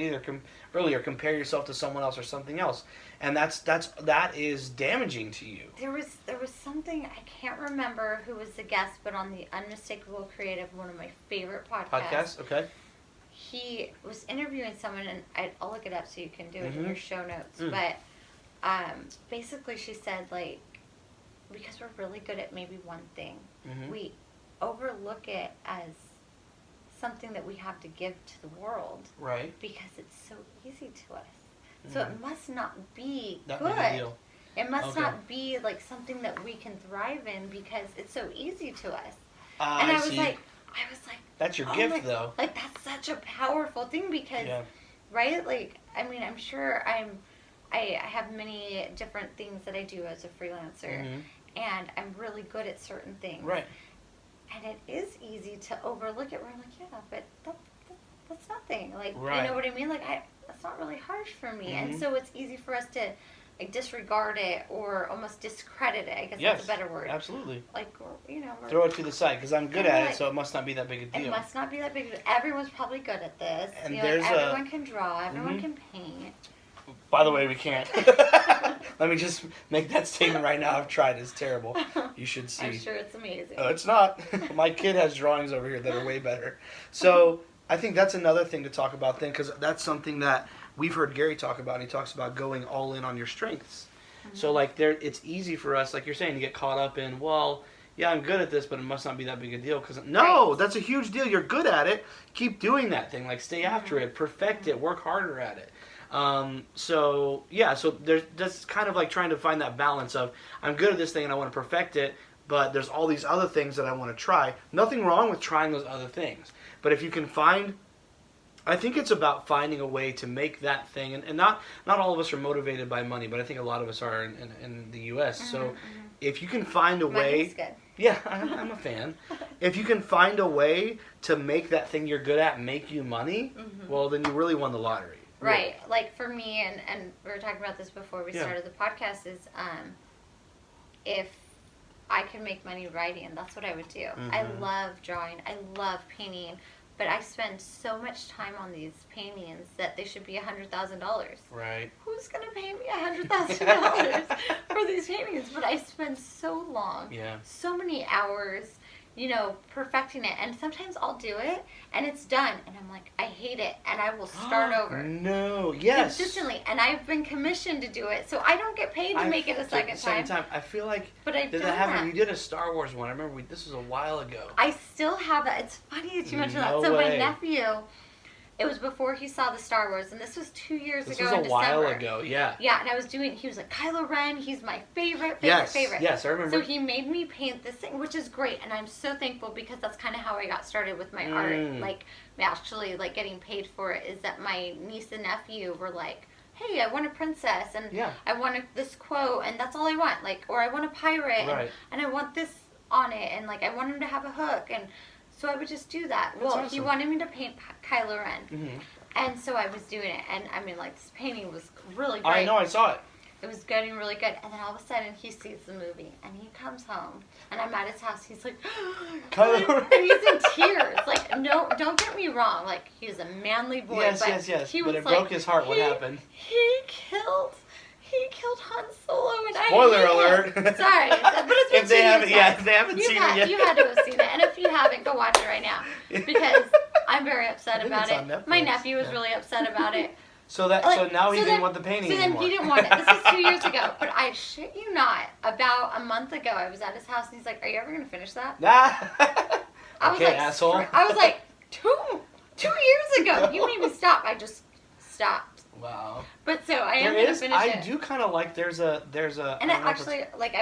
earlier, compare yourself to someone else or something else, and that is damaging to you. There was something I can't remember who was the guest, but on the Unmistakable Creative, one of my favorite podcasts. Okay. He was interviewing someone, and I'll look it up so you can do it in your show notes. But basically, she said, like, because we're really good at maybe one thing, we overlook it as something that we have to give to the world. Right. Because it's so easy to us. So it must not be that good. Big a deal. It must not be, like, something that we can thrive in because it's so easy to us. And I was like, that's your gift, though. Like, that's such a powerful thing because, right? Like, I mean, I'm sure I have many different things that I do as a freelancer, and I'm really good at certain things. Right. And it is easy to overlook it where I'm like, but that's nothing. Like, you know what I mean? Like, that's not really harsh for me. And so it's easy for us to disregard it or almost discredit it. I guess that's a better word. Absolutely. Like, throw it to the side because I'm good at it, so it must not be that big a deal. It must not be that big. Everyone's probably good at this. And everyone can draw. Everyone can paint. By the way, we can't. Let me just make that statement right now. I've tried. It's terrible. You should see. I'm sure it's amazing. Oh, it's not. My kid has drawings over here that are way better. So I think that's another thing to talk about then, because that's something that we've heard Gary talk about. And he talks about going all in on your strengths. Mm-hmm. So like it's easy for us, like you're saying, to get caught up in, well, yeah, I'm good at this, but it must not be that big a deal. No, that's a huge deal. You're good at it. Keep doing that thing. Like, stay after it. Perfect it. Work harder at it. So there's that's kind of like trying to find that balance of, I'm good at this thing and I want to perfect it, but there's all these other things that I want to try. Nothing wrong with trying those other things. But if you can I think it's about finding a way to make that thing, and not all of us are motivated by money, but I think a lot of us are in the U.S. So if you can find a way... Money's good. Yeah, I'm a fan. If you can find a way to make that thing you're good at make you money, well, then you really won the lottery. Right. Like for me, and we were talking about this before we started the podcast, is if I could make money writing, that's what I would do. I love drawing. I love painting. But I spend so much time on these paintings that they should be $100,000. Right. Who's going to pay me $100,000 for these paintings? But I spend so long, so many hours, perfecting it. And sometimes I'll do it, and it's done. And I'm like, I hate it. And I will start over. No, yes. Consistently. And I've been commissioned to do it. So I don't get paid to make it a second time. I feel like... But I've done that. You did a Star Wars one. I remember this was a while ago. I still have that. It's funny that you mentioned that. So my nephew... It was before he saw the Star Wars, and this was 2 years ago in December. This was a while ago, yeah. Yeah, and he was like, Kylo Ren, he's my favorite. Yes, I remember. So he made me paint this thing, which is great, and I'm so thankful because that's kind of how I got started with my art. Like, actually, like, getting paid for it is that my niece and nephew were like, hey, I want a princess, and I want this quote, and that's all I want. Like, or I want a pirate, and I want this on it, and, like, I want him to have a hook, and... So I would just do that. That's awesome. He wanted me to paint Kylo Ren. And so I was doing it. And, I mean, like, this painting was really great. I know, I saw it. It was getting really good. And then all of a sudden, he sees the movie. And he comes home. And I'm at his house. He's like, Kylo Ren. And he's in tears. Like, no, don't get me wrong. Like, he was a manly boy. Yes. He but was it broke his heart. What happened? He killed Han Solo, and Spoiler alert! Sorry, but it's been if they haven't seen it yet. You had to have seen it, and if you haven't, go watch it right now because I'm very upset about it. My nephew was really upset about it. So now he didn't want the painting anymore. So then he didn't want it. This was 2 years ago, but I shit you not. About a month ago, I was at his house, and he's like, "Are you ever gonna finish that?" Asshole. I was like, two years ago, you made me stop. I just stopped. Wow. But so I am gonna finish it. I do kind of like there's a. And I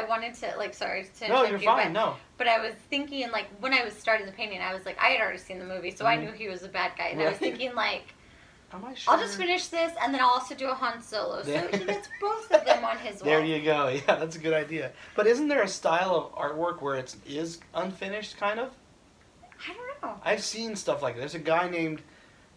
wanted to sorry to. No, you're fine. No. But I was thinking like when I was starting the painting, I was like I had already seen the movie, so I knew he was a bad guy, and I was thinking like. Am I sure? I'll just finish this, and then I'll also do a Han Solo, so he gets both of them on his wall. There you go. Yeah, that's a good idea. But isn't there a style of artwork where it is unfinished, kind of? I don't know. I've seen stuff like that. There's a guy named,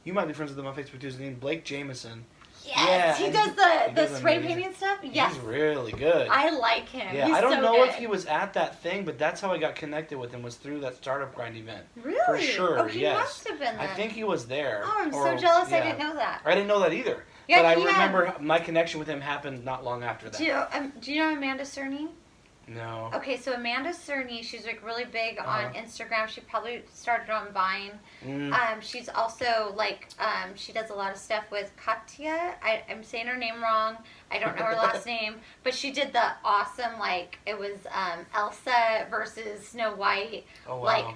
you might be friends with him on Facebook too, his name Blake Jameson. Yes, he does the spray painting stuff. Yes, he's really good. I like him. Yeah, he's I don't so know good. if he was at that thing, but that's how I got connected with him, was through that Startup Grind event. Really? For sure. Oh, he must have been there. I think he was there. Oh, I'm so jealous. I didn't know that. I didn't know that either. Yeah, but I remember my connection with him happened not long after that. Do you know Amanda Cerny? No. Okay, so Amanda Cerny, she's like really big on Instagram. She probably started on Vine. She's also like, she does a lot of stuff with Katya. I'm saying her name wrong. I don't know her last name. But she did the awesome, like, it was Elsa versus Snow White. Oh, wow.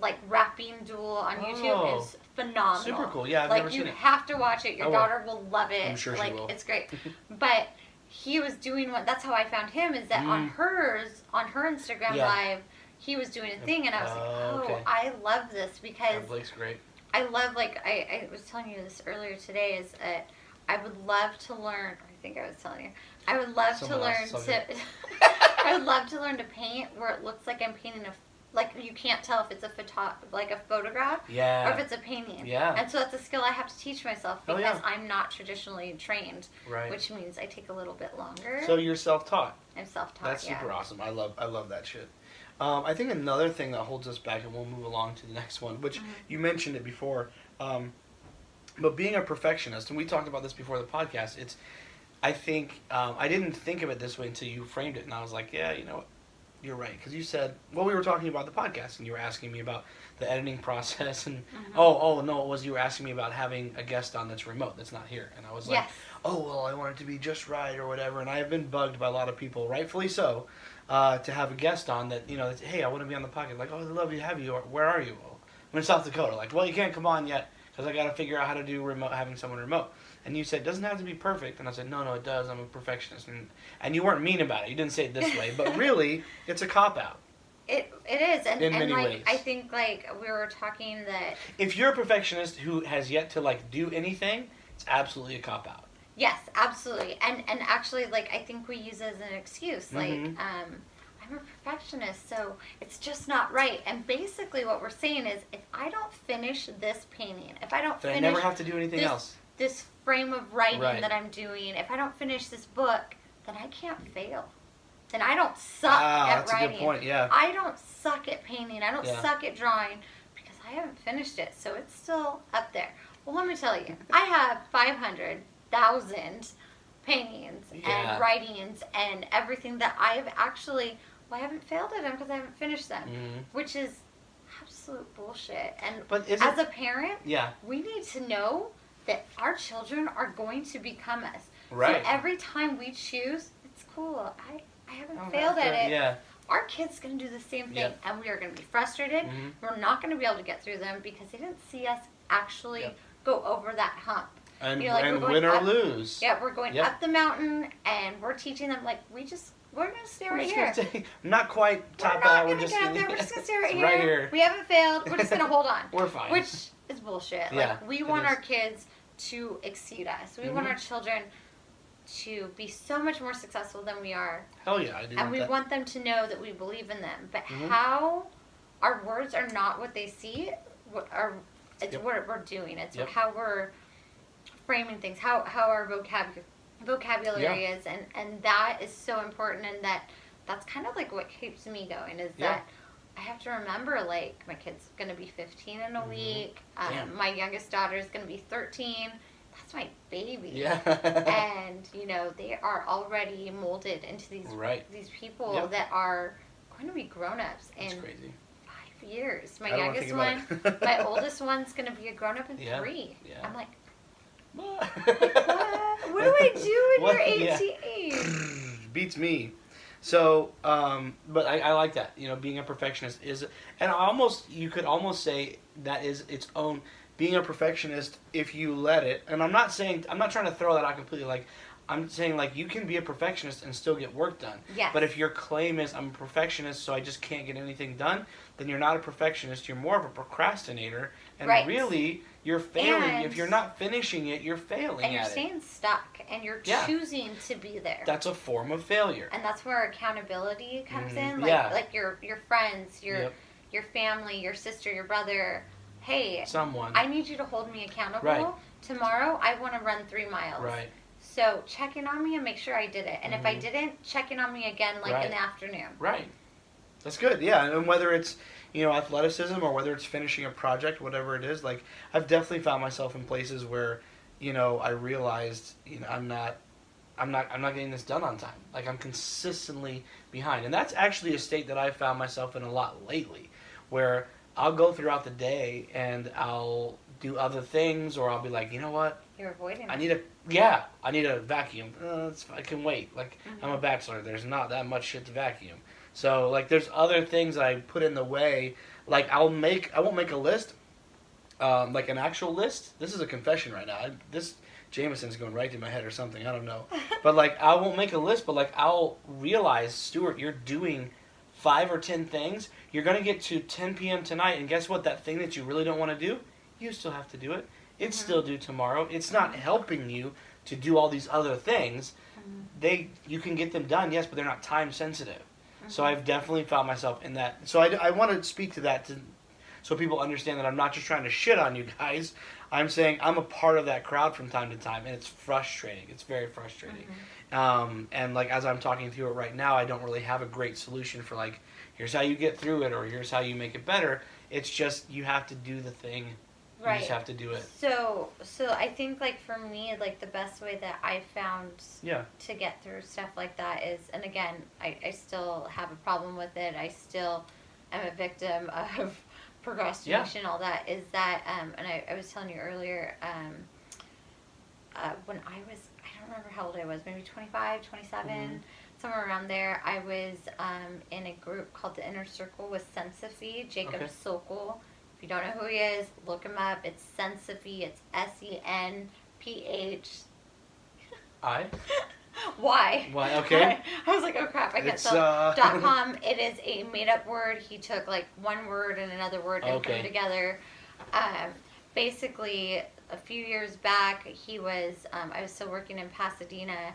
Like rapping duel on YouTube is phenomenal. Super cool. Yeah, I've never seen it. You have to watch it. Your daughter will love it. I'm sure she will. It's great. But he was doing that's how I found him, is that on her Instagram Live, he was doing a thing, and I was like, okay. I love this because Blake's great. I love, like, I was telling you this earlier today, is I would love to learn, I think I was telling you, I would love to learn I would love to learn to paint where it looks like I'm painting like you can't tell if it's a photograph or if it's a painting. Yeah. And so that's a skill I have to teach myself because I'm not traditionally trained, which means I take a little bit longer. So you're self-taught. I'm self-taught. That's super awesome. I love that shit. I think another thing that holds us back, and we'll move along to the next one, which you mentioned it before, but being a perfectionist, and we talked about this before the podcast, I think I didn't think of it this way until you framed it, and I was like, yeah, you know what? You're right, because you said, well, we were talking about the podcast, and you were asking me about the editing process, and no, it was you were asking me about having a guest on that's remote, that's not here, and I was like, oh, well, I want it to be just right or whatever, and I have been bugged by a lot of people, rightfully so, to have a guest on that, you know, that's, hey, I want to be on the podcast, like, oh, I'd love to have you, or where are you? Well, I'm in South Dakota, like, well, you can't come on yet, because I got to figure out how to do remote, having someone remote. And you said, it doesn't have to be perfect. And I said, no, it does. I'm a perfectionist. And you weren't mean about it. You didn't say it this way. But really, it's a cop-out. It is. And, in and many like, ways. I think, like, we were talking that... If you're a perfectionist who has yet to, like, do anything, it's absolutely a cop-out. Yes, absolutely. And actually, like, I think we use it as an excuse. Like, I'm a perfectionist, so it's just not right. And basically what we're saying is, if I don't finish this painting, if I don't then finish... I never have to do anything else. This frame of writing that I'm doing, if I don't finish this book, then I can't fail. Then I don't suck at that's writing. A good point, yeah. I don't suck at painting. I don't suck at drawing because I haven't finished it. So it's still up there. Well, let me tell you, I have 500,000 paintings and writings and everything that I have actually... Well, I haven't failed at them because I haven't finished them, which is absolute bullshit. And as a parent, we need to know that our children are going to become us. Right. So every time we choose, it's cool. I haven't failed at it. Yeah. Our kid's going to do the same thing, and we are going to be frustrated. We're not going to be able to get through them because they didn't see us actually go over that hump. And, you know, like and win or lose. Yeah, we're going up the mountain, and we're teaching them, like, we're going to stay right here. Not quite top out. We're just going to stay right here. Right here. We haven't failed. We're just going to hold on. We're fine. Which is bullshit. Like, we want our kids to exceed us. We want our children to be so much more successful than we are. Hell yeah, I do. And we want them to know that we believe in them. But how our words are not what they see, it's what we're doing. It's how we're framing things, how our vocabulary is, and that is so important, and that's kind of like what keeps me going, is that I have to remember, like, my kid's going to be 15 in a week. My youngest daughter is going to be 13. That's my baby. Yeah. And, you know, they are already molded into these people that are going to be grown-ups in 5 years. My youngest one, my oldest one's going to be a grown-up in 3. Yeah. I'm like, what? What do I do when you're 18? Beats me. So, but I like that. You know, being a perfectionist is, and you could almost say that is its own. Being a perfectionist, if you let it, and I'm not trying to throw that out completely. Like, I'm saying, like, you can be a perfectionist and still get work done. Yes. But if your claim is I'm a perfectionist, so I just can't get anything done, then you're not a perfectionist. You're more of a procrastinator, and really, you're failing. And if you're not finishing it, you're failing and you're staying stuck, and you're choosing to be there. That's a form of failure. And that's where accountability comes in. Like your friends, your family, your sister, your brother. Hey, I need you to hold me accountable. Right. Tomorrow, I want to run 3 miles. Right. So check in on me and make sure I did it. And if I didn't, check in on me again, like in the afternoon. Right. That's good. Yeah, and whether it's, you know, athleticism or whether it's finishing a project, whatever it is, like, I've definitely found myself in places where, you know, I realized, you know, I'm not getting this done on time. Like, I'm consistently behind, and that's actually a state that I've found myself in a lot lately, where I'll go throughout the day and I'll do other things, or I'll be like, you know what? You're avoiding I need a vacuum. I can wait. Like, I'm a bachelor. There's not that much shit to vacuum. So, like, there's other things that I put in the way. Like, I won't make a list, like an actual list. This is a confession right now. This Jameson's going right through my head or something. I don't know. But, like, I won't make a list, but, like, I'll realize, Stuart, you're doing 5 or 10 things. You're going to get to 10 p.m. tonight, and guess what? That thing that you really don't want to do, you still have to do it. It's still due tomorrow. It's not helping you to do all these other things. You can get them done, yes, but they're not time sensitive. So I've definitely found myself in that. So I want to speak to that so people understand that I'm not just trying to shit on you guys. I'm saying I'm a part of that crowd from time to time, and it's frustrating. It's very frustrating. And, like, as I'm talking through it right now, I don't really have a great solution for, like, here's how you get through it, or here's how you make it better. It's just you have to do the thing You just have to do it. So I think, like, for me, like, the best way that I found to get through stuff like that is, and again, I still have a problem with it. I still am a victim of procrastination, all that, is that, and I was telling you earlier, when I don't remember how old I was, maybe 25, 27, somewhere around there, I was in a group called the Inner Circle with Sensiphy, Jacob Sokol. If you don't know who he is, look him up. It's Sensiphy. It's SENPH. Why? Why? Okay. I was like, oh crap, I can't spell. .com. It is a made-up word. He took like one word and another word and put them together. Basically, a few years back, he was. I was still working in Pasadena.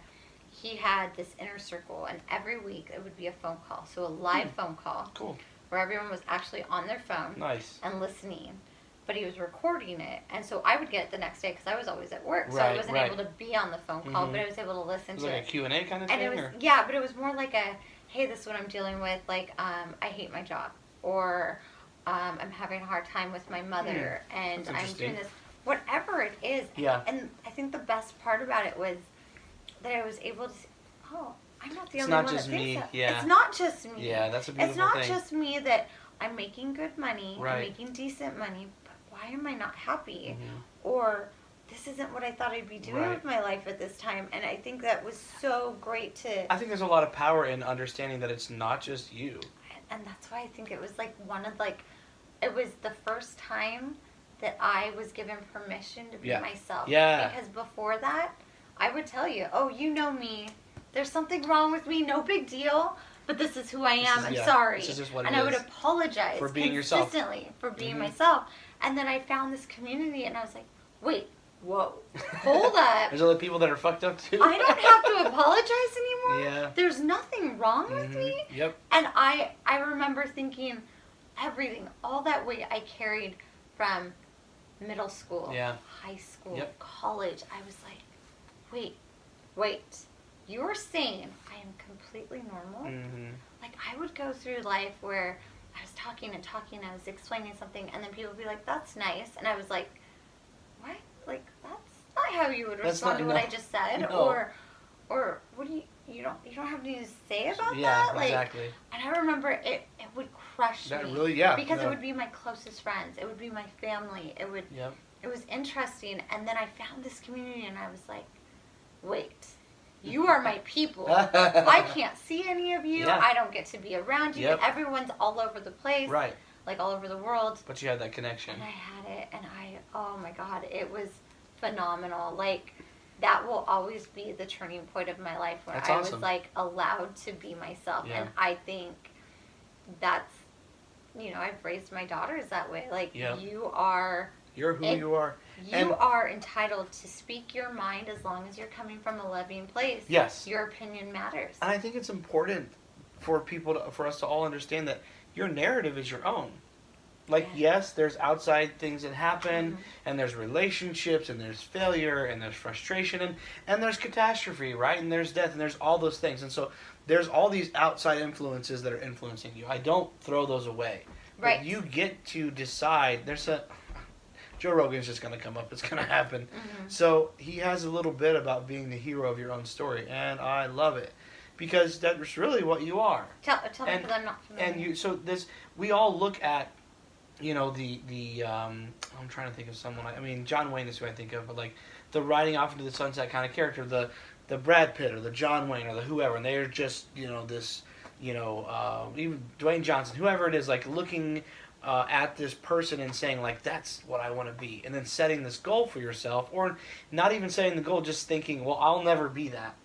He had this inner circle, and every week it would be a phone call. So a live phone call. Cool. Where everyone was actually on their phone. Nice. And listening. But he was recording it, and so I would get it the next day because I was always at work, so I wasn't able to be on the phone call, but I was able to listen to it. Like a Q&A kind of thing? And it was, yeah, but it was more like a, hey, this is what I'm dealing with, like, I hate my job, or I'm having a hard time with my mother, and I'm doing this, whatever it is. Yeah. And I think the best part about it was that I was able to see, oh, I'm not the it's only not one just that me. thinks that. Yeah. It's not just me. Yeah, that's a beautiful thing. It's not thing. just me that I'm making good money, right. I'm making decent money, why am I not happy? Or this isn't what I thought I'd be doing with my life at this time. And I think that was so great to... I think there's a lot of power in understanding that it's not just you. And that's why I think it was like one of like... It was the first time that I was given permission to be myself. Yeah. Because before that, I would tell you, oh, you know me. There's something wrong with me. No big deal. But this is who I am. I'm sorry. This is just what and it I is. would apologize for being yourself. Consistently for being myself. And then I found this community, and I was like, wait, whoa, hold up. There's other people that are fucked up too. I don't have to apologize anymore. Yeah. There's nothing wrong with me. Yep. And I remember thinking everything, all that weight I carried from middle school, high school, college. I was like, wait. You're saying I am completely normal? Like, I would go through life where I was talking, I was explaining something, and then people would be like, that's nice. And I was like, what? Like, that's not how you would respond to what I just said. No. Or what do you don't have anything to say about that? Yeah, like, exactly. And I remember it would crush me. Really, because it would be my closest friends. It would be my family. It was interesting. And then I found this community, and I was like, wait. You are my people. I can't see any of you. I don't get to be around you. Everyone's all over the place. Right. Like all over the world. But you had that connection. And I had it, and oh my God, it was phenomenal. Like, that will always be the turning point of my life where I was like allowed to be myself. And I think that's, I've raised my daughters that way. Like, You're who you are. You are entitled to speak your mind as long as you're coming from a loving place. Yes. Your opinion matters. And I think it's important for for us to all understand that your narrative is your own. Like, yes, there's outside things that happen, and there's relationships, and there's failure, and there's frustration, and there's catastrophe, right? And there's death, and there's all those things. And so there's all these outside influences that are influencing you. I don't throw those away. Right. But you get to decide. Joe Rogan's just going to come up. It's going to happen. So he has a little bit about being the hero of your own story, and I love it because that's really what you are. Tell me, because I'm not familiar. And we all look at, I'm trying to think of someone. I mean, John Wayne is who I think of, but like the riding off into the sunset kind of character, the Brad Pitt or the John Wayne or the whoever, and they're just this, even Dwayne Johnson, whoever it is, like looking at this person and saying, like, that's what I want to be. And then setting this goal for yourself. Or not even setting the goal, just thinking, well, I'll never be that.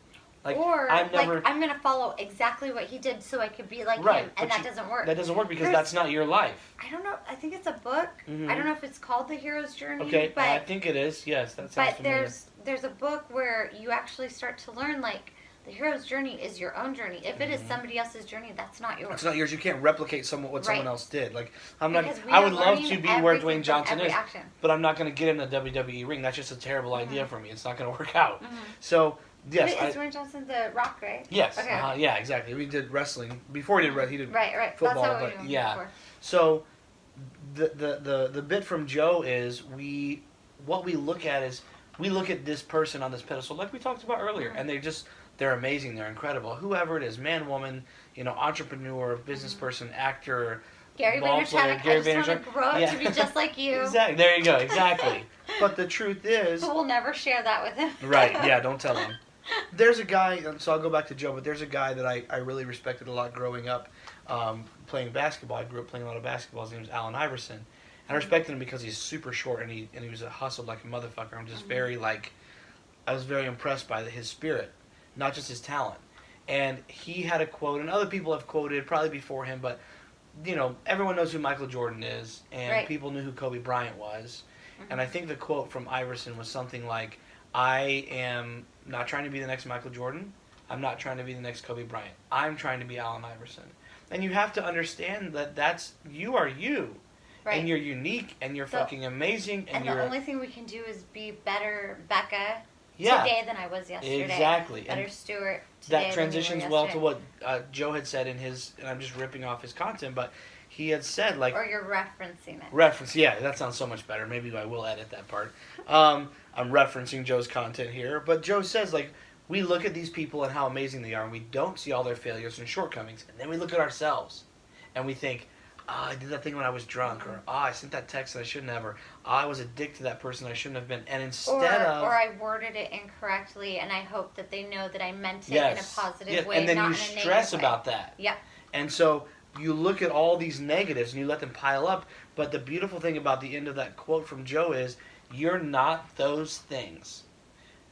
Like, I'm going to follow exactly what he did so I could be like him. And that doesn't work. That doesn't work because that's not your life. I don't know. I think it's a book. I don't know if it's called The Hero's Journey. Okay, but I think it is. Yes, that sounds familiar. But there's a book where you actually start to learn, like, the hero's journey is your own journey. If it is somebody else's journey, that's not yours. It's not yours. You can't replicate what someone else did. Like, I would love to be where Dwayne Johnson is, but I'm not going to get in a WWE ring. That's just a terrible idea for me. It's not going to work out. So, yes. Wait, is Dwayne Johnson the Rock, right? Yes. Okay. Yeah, exactly. We did wrestling. Before he did right. football. That's how we knew him before. So, the bit from Joe is what we look at is we look at this person on this pedestal like we talked about earlier, and they're amazing, they're incredible. Whoever it is, man, woman, entrepreneur, business person, actor, Gary Vaynerchuk. I just want to grow up to be just like you. Exactly. There you go. Exactly. But the truth is, but we'll never share that with him. Right? Yeah. Don't tell him. There's a guy. So I'll go back to Joe. But there's a guy that I really respected a lot growing up, playing basketball. I grew up playing a lot of basketball. His name is Allen Iverson. And I respected him because he's super short and he was hustled like a motherfucker. I'm just I was very impressed by his spirit, not just his talent. And he had a quote, and other people have quoted probably before him, but everyone knows who Michael Jordan is, and people knew who Kobe Bryant was. And I think the quote from Iverson was something like, I am not trying to be the next Michael Jordan. I'm not trying to be the next Kobe Bryant. I'm trying to be Allen Iverson. And you have to understand that you are you. Right. And you're unique, and you're fucking amazing. And the only thing we can do is be better, Becka, today than I was yesterday. Exactly. Better Stuart today. That transitions well to what Joe had said in his, and I'm just ripping off his content, but he had said, like... Or you're referencing it. Yeah, that sounds so much better. Maybe I will edit that part. I'm referencing Joe's content here, but Joe says, like, we look at these people and how amazing they are, and we don't see all their failures and shortcomings, and then we look at ourselves, and we think, I did that thing when I was drunk, or I sent that text that I shouldn't have, or I was addicted to that person I shouldn't have been, and instead or I worded it incorrectly, and I hope that they know that I meant it in a positive way, and then not you in a negative stress way. About that. Yeah. And so you look at all these negatives and you let them pile up, but the beautiful thing about the end of that quote from Joe is, you're not those things.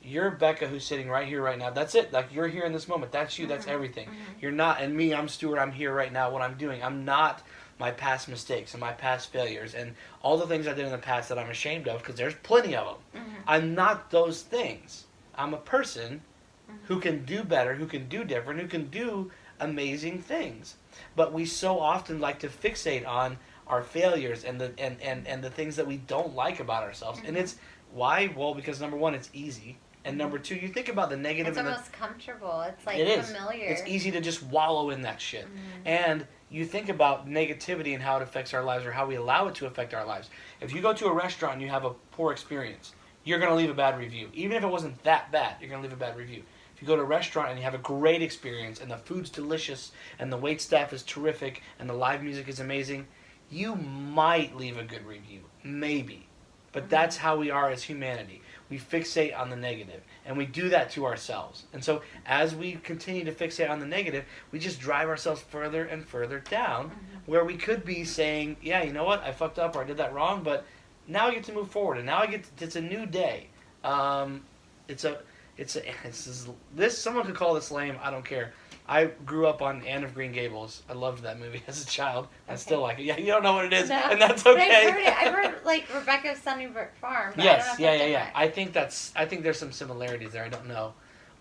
You're Becka, who's sitting right here, right now. That's it. Like, you're here in this moment. That's you. That's everything. You're not, and me, I'm Stuart. I'm here right now. What I'm doing. I'm not my past mistakes and my past failures and all the things I did in the past that I'm ashamed of, because there's plenty of them. I'm not those things. I'm a person who can do better, who can do different, who can do amazing things. But we so often like to fixate on our failures and the things that we don't like about ourselves. And it's why? Well, because number one, it's easy. And number two, you think about the negative. It's almost comfortable. It's like familiar. It's easy to just wallow in that shit. And you think about negativity and how it affects our lives, or how we allow it to affect our lives. If you go to a restaurant and you have a poor experience, you're going to leave a bad review. Even if it wasn't that bad, you're going to leave a bad review. If you go to a restaurant and you have a great experience and the food's delicious and the wait staff is terrific and the live music is amazing, you might leave a good review. Maybe. But that's how we are as humanity. We fixate on the negative, and we do that to ourselves. And so as we continue to fixate on the negative, we just drive ourselves further and further down, where we could be saying, yeah, you know what, I fucked up or I did that wrong, but now I get to move forward, and now it's a new day. Someone could call this lame, I don't care. I grew up on Anne of Green Gables. I loved that movie as a child. I still like it. Yeah, you don't know what it is, and that's okay. But I've heard it. I've heard like Rebecca's Sunnybrook Farm. But Yes, I don't know if yeah. I think there's some similarities there. I don't know,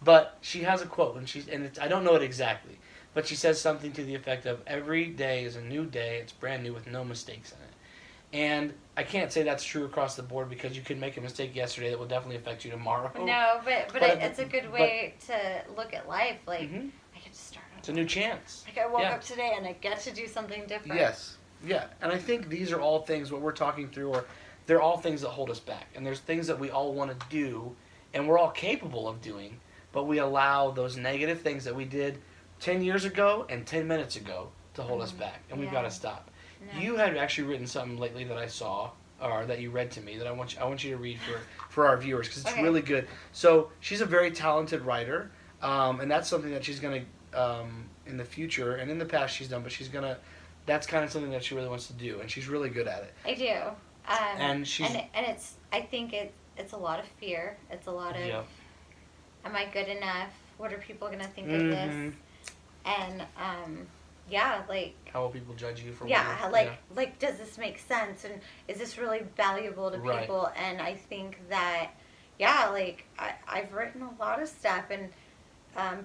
but she has a quote, and I don't know it exactly, but she says something to the effect of, "Every day is a new day. It's brand new with no mistakes in it." And I can't say that's true across the board, because you could make a mistake yesterday that will definitely affect you tomorrow. No, but it's a good way to look at life. Like, I get to start over. It's a new chance. Like, I woke up today and I get to do something different. Yes. Yeah. And I think these are all things, what we're talking through, or they're all things that hold us back. And there's things that we all want to do, and we're all capable of doing, but we allow those negative things that we did 10 years ago and 10 minutes ago to hold us back. And we've got to stop. No. You had actually written something lately that I saw, or that you read to me, that I want you to read for our viewers, because it's really good. So she's a very talented writer, and that's something that she's going to, in the future, and in the past she's done, but she's going to, that's kind of something that she really wants to do, and she's really good at it. I do. And she's... And it's, I think it's a lot of fear. It's a lot of, am I good enough? What are people going to think of this? And, like... How will people judge you for like, does this make sense? And is this really valuable to people? And I think that, I've written a lot of stuff, and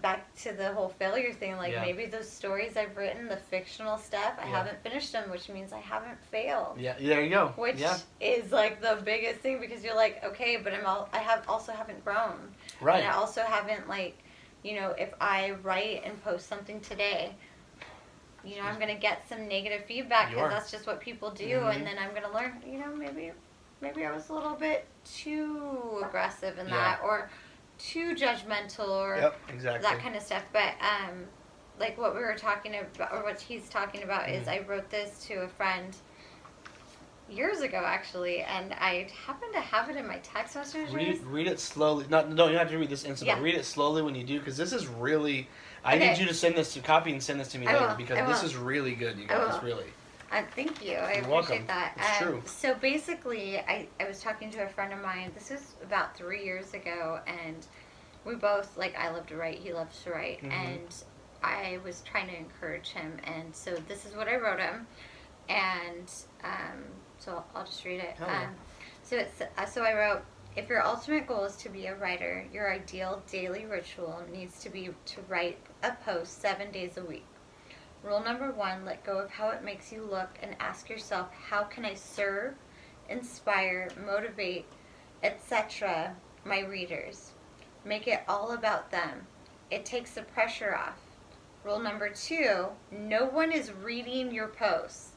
back to the whole failure thing, maybe those stories I've written, the fictional stuff, I haven't finished them, which means I haven't failed. Yeah, there you go. Which is, the biggest thing, because you're like, okay, but I also haven't grown. Right. And I also haven't, if I write and post something today, I'm going to get some negative feedback because that's just what people do. And then I'm going to learn, maybe I was a little bit too aggressive in that, or too judgmental, or that kind of stuff. But like what we were talking about, or what he's talking about, is I wrote this to a friend years ago, actually, and I happen to have it in my text messages. Read it slowly. No, you don't have to read this instantly. Read it slowly when you do, because this is really. I need you to copy and send this to me later, because this is really good, you guys. Really. Thank you. I You're appreciate welcome. that. It's true. So basically, I was talking to a friend of mine. This was about 3 years ago, and we both, I love to write. He loves to write, and I was trying to encourage him. And so this is what I wrote him, and so I'll just read it. So I wrote, if your ultimate goal is to be a writer, your ideal daily ritual needs to be to write a post 7 days a week. Rule number 1, let go of how it makes you look and ask yourself, how can I serve, inspire, motivate, etc. my readers? Make it all about them. It takes the pressure off. Rule number 2, no one is reading your posts.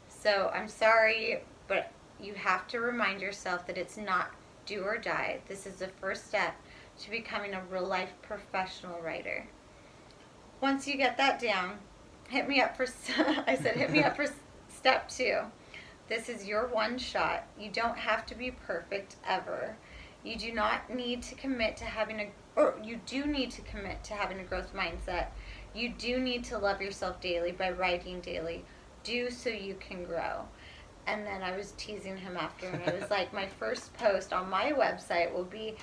So I'm sorry, but you have to remind yourself that it's not do or die. This is the first step to becoming a real life professional writer. Once you get that down, hit me up for step 2. This is your one shot. You don't have to be perfect ever. You do not need to commit to you do need to commit to having a growth mindset. You do need to love yourself daily by writing daily. Do so you can grow. And then I was teasing him after, and I was like, my first post on my website will be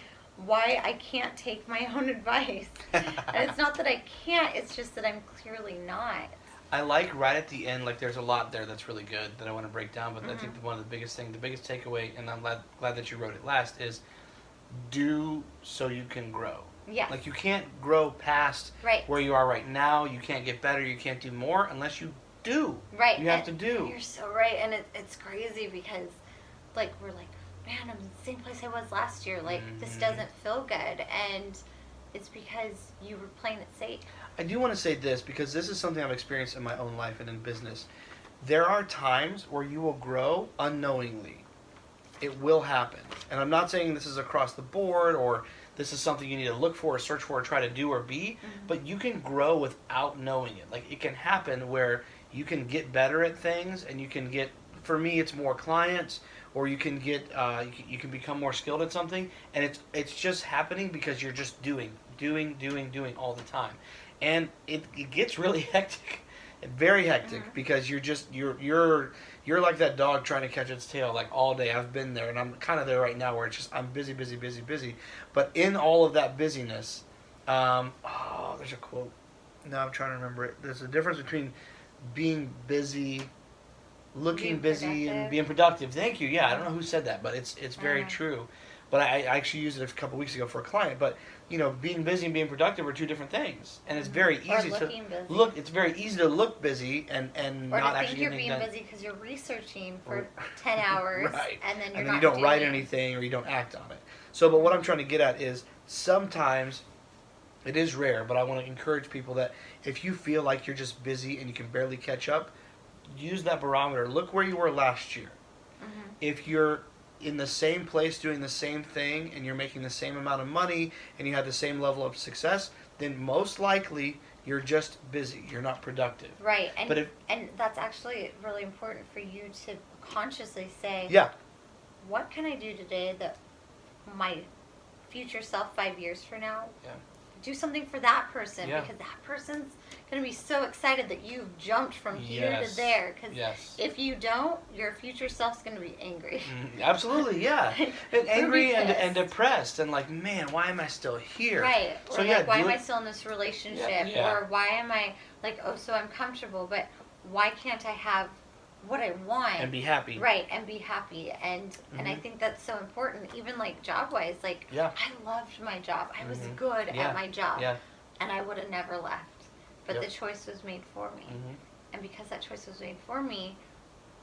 why I can't take my own advice. And it's not that I can't, it's just that I'm clearly not. I like right at the end, there's a lot there that's really good that I want to break down, but I think one of the biggest takeaway, and I'm glad that you wrote it last, is do so you can grow. Yeah. You can't grow past where you are right now. You can't get better. You can't do more unless you do. Right. You have to do. You're so right. And it's crazy because, we're like, man, I'm in the same place I was last year. This doesn't feel good. And it's because you were playing it safe. I do want to say this, because this is something I've experienced in my own life and in business. There are times where you will grow unknowingly. It will happen. And I'm not saying this is across the board, or this is something you need to look for or search for or try to do or be, but you can grow without knowing it. It can happen where you can get better at things, and you can get, for me, it's more clients, or you can get, you can become more skilled at something, and it's just happening because you're just doing all the time. And it gets really hectic, very hectic, because you're like that dog trying to catch its tail all day. I've been there, and I'm kind of there right now where it's just I'm busy. But in all of that busyness, there's a quote. Now I'm trying to remember it. There's a difference between being busy, looking busy, and being productive. Thank you. Yeah, I don't know who said that, but it's very true. But I actually used it a couple weeks ago for a client. But being busy and being productive are two different things, and it's very easy to look. It's very easy to look busy and not actually get anything done. Or to think you're being busy because you're researching for 10 hours, and then you don't write anything or you don't act on it. So, but what I'm trying to get at is sometimes it is rare, but I want to encourage people that if you feel like you're just busy and you can barely catch up, use that barometer. Look where you were last year. If you're in the same place doing the same thing and you're making the same amount of money and you have the same level of success, then most likely you're just busy. You're not productive. Right. And that's actually really important for you to consciously say, what can I do today that my future self 5 years from now, do something for that person, because that person's going to be so excited that you've jumped from here to there. Because if you don't, your future self's going to be angry. Absolutely, yeah. And angry and depressed and man, why am I still here? Right. Or why am I still in this relationship? Or why am I so I'm comfortable, but why can't I have what I want and be happy? Right, and be happy. And I think that's so important, even job wise. I loved my job. I was good at my job. And I would have never left. But the choice was made for me. And because that choice was made for me,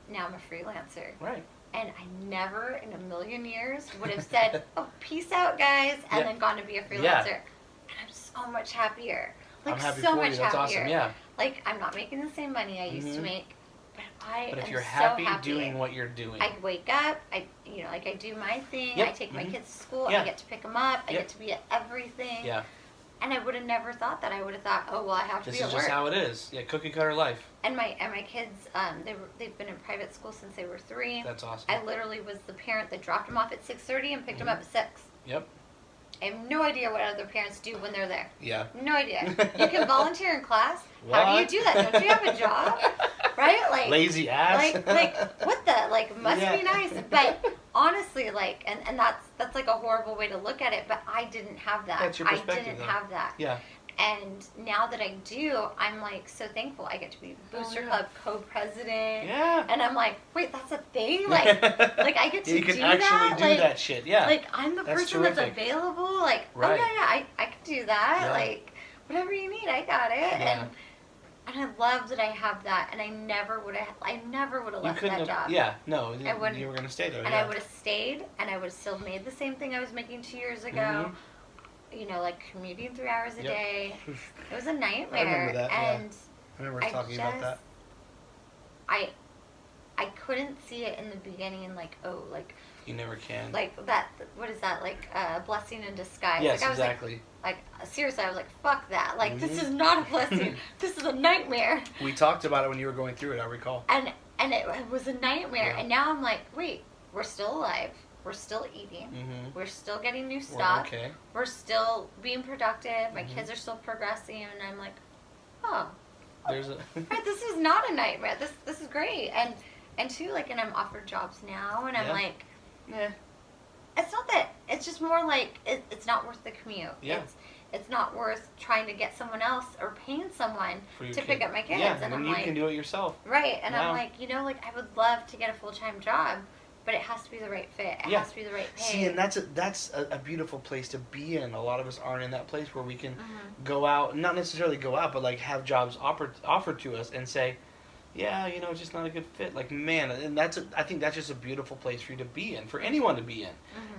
now I'm a freelancer. Right. And I never in a million years would have said, oh, peace out, guys, and then gone to be a freelancer. And I'm so much happier. I'm happy so for much you. That's happier. awesome. Yeah. Like, I'm not making the same money I used to make, but if am you're so happy happy doing what you're doing. I wake up, I do my thing, I take my kids to school, I get to pick them up, I get to be at everything. Yeah. And I would have never thought that. I would have thought, oh, well, I have to be at work. This is just how it is. Yeah, cookie cutter life. And my kids, they've been in private school since they were 3. That's awesome. I literally was the parent that dropped them off at 6:30 and picked them up at 6. Yep. I have no idea what other parents do when they're there. Yeah. No idea. You can volunteer in class. How do you do that? Don't you have a job? Right? Like lazy ass. Like what the? Like must be nice. But honestly, like and that's like a horrible way to look at it, but I didn't have that. That's your perspective, I didn't have that. Yeah. And now that I do, I'm like so thankful. I get to be Booster Club co-president. Yeah. And I'm like, wait, that's a thing? Like I get to do that? You can actually do that shit. Yeah. Like I'm the person that's available. Like, right. Oh yeah, I can do that. Yeah. Like whatever you need, I got it. Yeah. And I love that I have that, and I never would have left that job. Yeah, no, I wouldn't. You were gonna stay there. And I would have stayed, and I would have still made the same thing I was making 2 years ago. You know, like commuting 3 hours a day. It was a nightmare. I remember that. And I remember talking about that. I couldn't see it in the beginning, like, oh, like. You never can. Like that. What is that? Like a blessing in disguise. Yes, like, I was exactly. Like seriously, I was like, fuck that. Like this is not a blessing. This is a nightmare. We talked about it when you were going through it. I recall. And it was a nightmare. Yeah. And now I'm like, wait, we're still alive. We're still eating. We're still getting new stuff. Okay. We're still being productive. My kids are still progressing, and I'm like, oh, there's a right, this is not a nightmare. This is great. And too, like, and I'm offered jobs now, and I'm like, it's not that. It's just more like it's not worth the commute. Yeah. It's not worth trying to get someone else or paying someone to pick up my kids. Yeah, and when you can do it yourself. Right, and I'm like, like I would love to get a full-time job, but it has to be the right fit. It has to be the right pay. See, and that's a beautiful place to be in. A lot of us aren't in that place where we can go out, not necessarily go out, but like have jobs offered to us and say, yeah, it's just not a good fit. Like, man, and I think that's just a beautiful place for you to be in, for anyone to be in.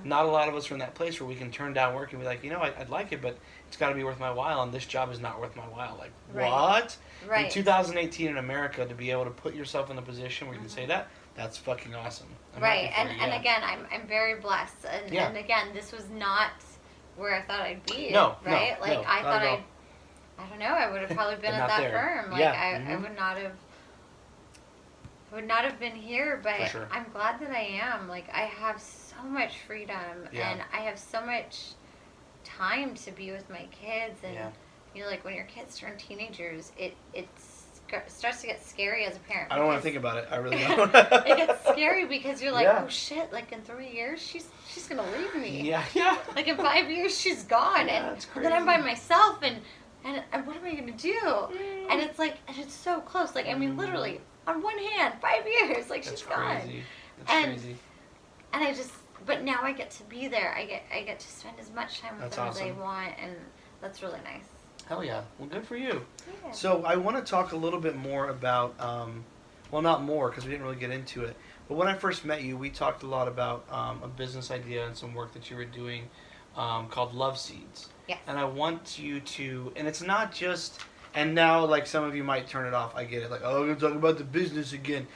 Not a lot of us are in that place where we can turn down work and be like, I'd like it, but it's got to be worth my while, and this job is not worth my while. Like, what? Right. In 2018 in America, to be able to put yourself in a position where you can say that, that's fucking awesome. Right, and again, I'm very blessed, and again, this was not where I thought I'd be. No, right? No, like, no, I thought I don't know, I would have probably been at that firm. Like, I would not have been here, but sure. I'm glad that I am. Like, I have so much freedom, and I have so much time to be with my kids, and like when your kids turn teenagers, it starts to get scary as a parent. I don't want to think about it. I really don't. It gets scary because you're like, oh shit! Like in 3 years, she's gonna leave me. Yeah. Like in 5 years, she's gone, and then I'm by myself, and what am I gonna do? And it's like, and it's so close. Like, I mean, literally on one hand, 5 years. Like, she's gone. That's crazy. And I just, but now I get to be there. I get to spend as much time with them as I want, and that's really nice. Hell yeah. Well, good for you. Yeah. So I want to talk a little bit more about, well, not more because we didn't really get into it, but when I first met you, we talked a lot about a business idea and some work that you were doing called Love Seeds. Yes. And I want you to, and it's not just, and now like some of you might turn it off, I get it, like, oh, we're going to talk about the business again.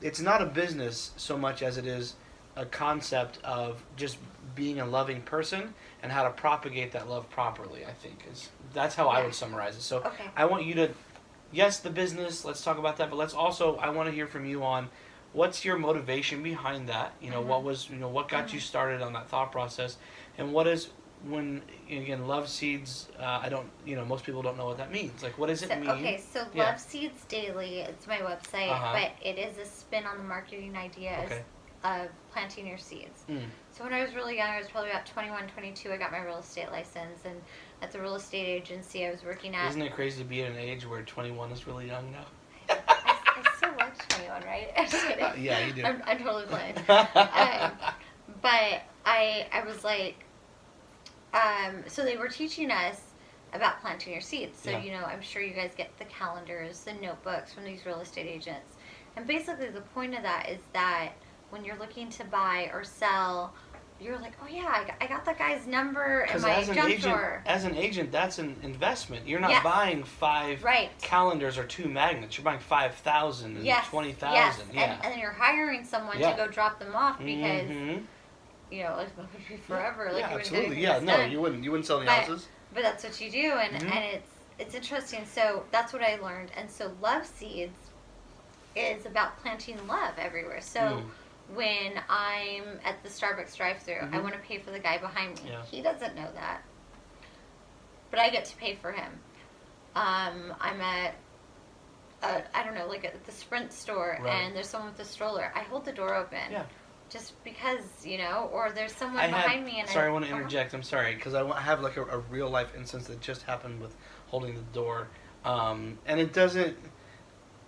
It's not a business so much as it is a concept of just being a loving person and how to propagate that love properly, I think. That's how I would summarize it. So I want you to, yes, the business, let's talk about that, but let's also, I want to hear from you on what's your motivation behind that? What was, what got you started on that thought process? And what is, when, again, Love Seeds, I don't, most people don't know what that means. Like, what does it mean? Okay, so Love Seeds Daily, it's my website, but it is a spin on the marketing ideas of planting your seeds. So when I was really young, I was probably about 21, 22, I got my real estate license, and at the real estate agency I was working at... Isn't it crazy to be at an age where 21 is really young now? I still look 21, right? I'm just kidding. Yeah, you do. I'm totally playing. But I was like... so they were teaching us about planting your seeds. So, I'm sure you guys get the calendars, the notebooks from these real estate agents. And basically the point of that is that when you're looking to buy or sell you're like, oh yeah, I got that guy's number in my as junk drawer. As an agent, that's an investment. You're not buying 5 calendars or 2 magnets. You're buying 5,000 and 20,000. Yes. Yeah. And then you're hiring someone to go drop them off because you know, like, it would be forever. Like, yeah, you absolutely. Yeah, no, you wouldn't sell any houses. But that's what you do, and it's interesting. So that's what I learned. And so Love Seeds is about planting love everywhere. So when I'm at the Starbucks drive-thru, I want to pay for the guy behind me. Yeah. He doesn't know that, but I get to pay for him. I'm at I don't know, like at the Sprint store, and there's someone with a stroller. I hold the door open. Yeah. Just because, you know, or there's someone behind me. And I want to interject. I'm sorry, because I have like a real life instance that just happened with holding the door, and it doesn't.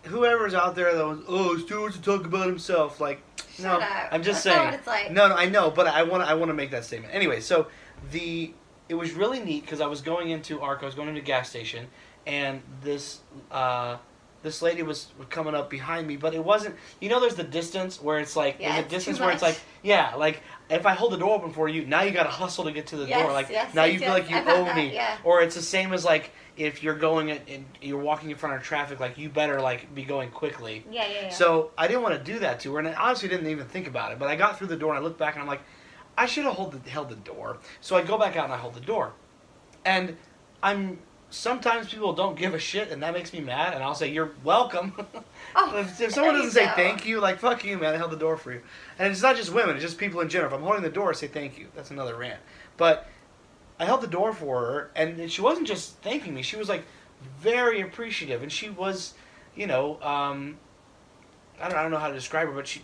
Whoever's out there that was, Stuart to talk about himself, like, no, I'm just saying. Not what it's like. No, I know, but I want to make that statement. Anyway, so it was really neat because I was going into Arco, I was going into a gas station, and this lady was coming up behind me, but it wasn't, you know, there's the distance where it's like, there's a distance where it's like, like, if I hold the door open for you, now you got to hustle to get to the door. Like, now you feel like you owe me. Yeah. Or it's the same as, like, if you're going and you're walking in front of traffic, like, you better, like, be going quickly. Yeah. So I didn't want to do that to her, and I honestly didn't even think about it. But I got through the door, and I looked back, and I'm like, I should have held the door. So I go back out, and I hold the door. And sometimes people don't give a shit, and that makes me mad, and I'll say, you're welcome. If someone doesn't say thank you, like, fuck you, man, I held the door for you. And it's not just women, it's just people in general. If I'm holding the door, I say thank you. That's another rant. But I held the door for her, and she wasn't just thanking me. She was, like, very appreciative, and she was, you know, I don't know how to describe her, but she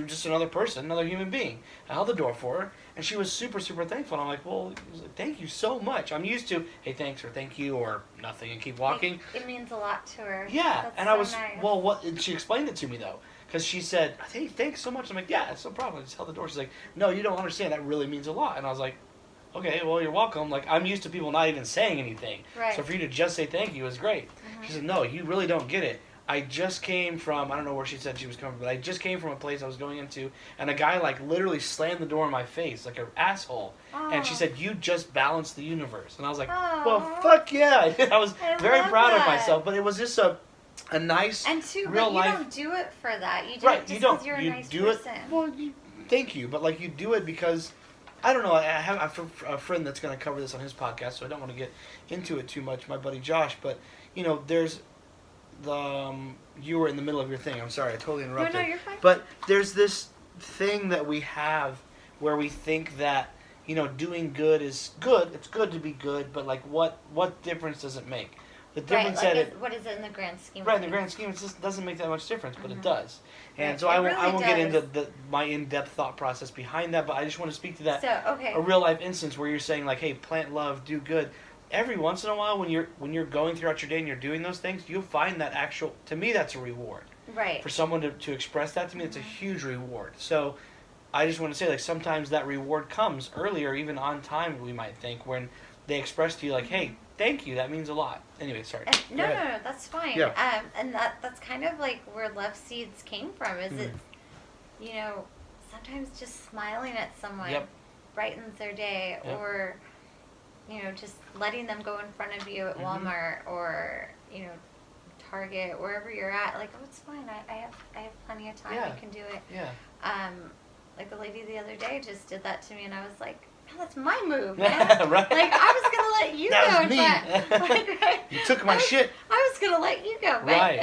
was just another person, another human being. I held the door for her, and she was super, super thankful. And I'm like, well, thank you so much. I'm used to, hey, thanks, or thank you, or nothing, and keep walking. It means a lot to her. Yeah, that's and so I was, nice. well, what? And she explained it to me, though, because she said, hey, thanks so much. I'm like, yeah, it's no problem. I just held the door. She's like, no, you don't understand. That really means a lot. And I was like, okay, well, you're welcome. Like, I'm used to people not even saying anything. Right. So for you to just say thank you is great. Mm-hmm. She said, no, you really don't get it. I just came from, I don't know where she said she was coming from, but I just came from a place I was going into, and a guy, like, literally slammed the door in my face, like an asshole. Aww. And she said, you just balanced the universe. And I was like, well, fuck yeah. I was very proud of myself, but it was just a nice, and too, real life. You don't do it for that. You do it just because you're a nice person. Well, thank you, but, like, you do it because, I don't know, I have a friend that's going to cover this on his podcast, so I don't want to get into it too much, my buddy Josh, but, you know, there's you were in the middle of your thing. I'm sorry, I totally interrupted. No, you're fine. But there's this thing that we have where we think that, you know, doing good is good. It's good to be good, but, like, what difference does it make? The difference what is it in the grand scheme? Right, in the grand scheme, it just doesn't make that much difference, but it does. And so I won't get into my in-depth thought process behind that, but I just want to speak to that. A real life instance where you're saying, like, hey, plant love, do good. Every once in a while, when you're going throughout your day and you're doing those things, you'll find that to me, that's a reward. Right. For someone to express that to me, it's a huge reward. So I just want to say, like, sometimes that reward comes earlier, even on time, we might think, when they express to you, like, hey, thank you, that means a lot. Anyway, sorry. No, that's fine. Yeah. And that's kind of like where Love Seeds came from, is it, you know, sometimes just smiling at someone brightens their day, or, you know, just letting them go in front of you at Walmart or, you know, Target, wherever you're at. Like, oh, it's fine. I have plenty of time. You can do it. Yeah. Like the lady the other day just did that to me, and I was like, oh, that's my move, man. Right. Like, I was gonna let you that go. Was me. Like, you took my shit. I was gonna let you go, but right.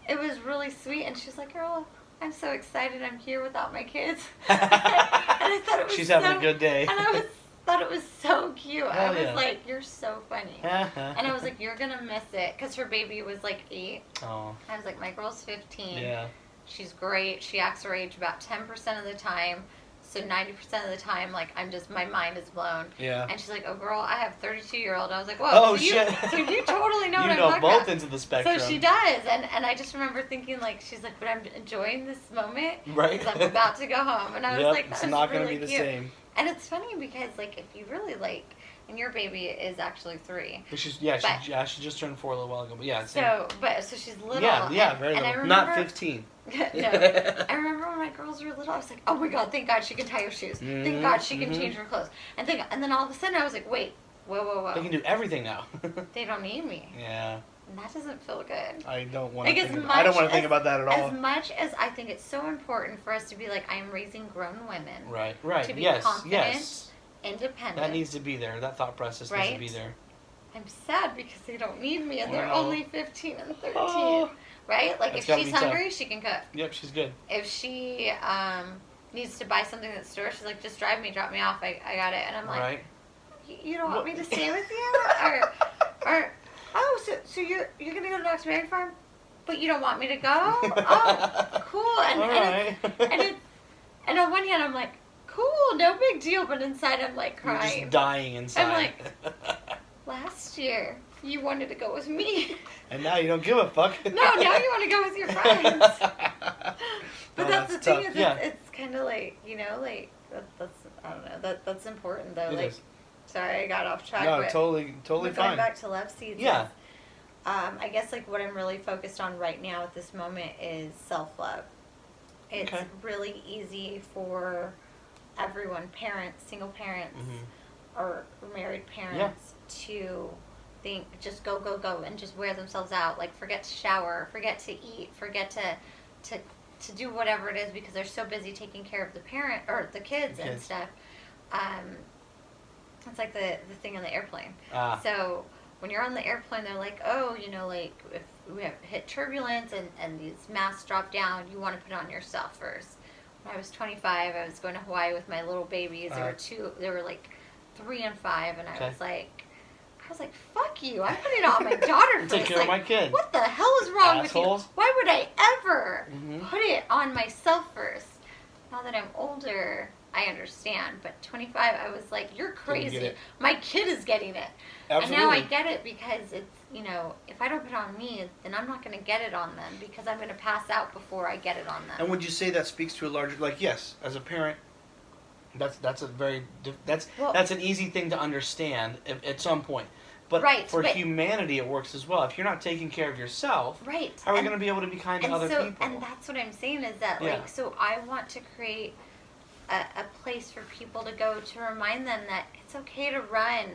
it was really sweet, and she's like, girl, I'm so excited I'm here without my kids. And I thought it was having a good day. And I thought it was so cute. Hell I was like, you're so funny. And I was like, you're gonna miss it, because her baby was like 8. Oh. I was like, my girl's 15. Yeah. She's great. She acts her age about 10% of the time. So 90% of the time, like, my mind is blown. Yeah. And she's like, oh, girl, I have 32-year-old. I was like, whoa. Oh, so shit. So you totally know what I'm talking about. You know both about. ends of the spectrum. So she does. And I just remember thinking, like, she's like, but I'm enjoying this moment. Right. Because I'm about to go home. And I was like, that's it's not really going to be the cute. same. And it's funny because, like, if you really, like, and your baby is actually 3. But she just turned 4 a little while ago. But yeah. So she's little. Yeah, very little. Remember, not 15. No, I remember when my girls were little, I was like, oh my God, thank God she can tie her shoes. Thank God she can change her clothes. And then all of a sudden I was like, wait, whoa. They can do everything now. They don't need me. Yeah. And that doesn't feel good. I don't want to think about that at all. As much as I think it's so important for us to be like, I am raising grown women. Right. To be confident, independent. That needs to be there. That thought process needs to be there. I'm sad because they don't need me and they're only 15 and 13. Oh. Right? Like, if she's hungry, she can cook. Yep, she's good. If she needs to buy something at the store, she's like, just drop me off. I got it. And I'm like, you don't want me to stay with you? Or so you're going to go to Knox Berry Farm, but you don't want me to go? Oh, cool. And on one hand, I'm like, cool, no big deal. But inside, I'm like crying. You're just dying inside. I'm like, last year, you wanted to go with me. And now you don't give a fuck. No, now you want to go with your friends. But that's the thing is, it's kind of like, that's, I don't know, that's important though. Sorry, I got off track. No, totally fine. Going back to Love Seeds. Yeah. I guess like what I'm really focused on right now at this moment is self-love. It's really easy for everyone, parents, single parents, or married parents to think just go and just wear themselves out, like forget to shower, forget to eat, forget to do whatever it is because they're so busy taking care of the parent or the kids and stuff. It's like the thing on the airplane. So when you're on the airplane, they're like, oh, like if we have hit turbulence and these masks drop down, you want to put on yourself first. When I was 25, I was going to Hawaii with my little babies. They were like 3 and 5, and I was like, fuck you. I'm putting it on my daughter first. Take care of my kid. What the hell is wrong with you? Why would I ever put it on myself first? Now that I'm older, I understand. But 25, I was like, you're crazy. My kid is getting it. Absolutely. And now I get it because it's, if I don't put it on me, then I'm not going to get it on them because I'm going to pass out before I get it on them. And would you say that speaks to a larger, yes, as a parent, that's an easy thing to understand at some point. But for humanity, it works as well. If you're not taking care of yourself, how are we going to be able to be kind to other people? And that's what I'm saying is that, so I want to create a place for people to go to remind them that it's okay to run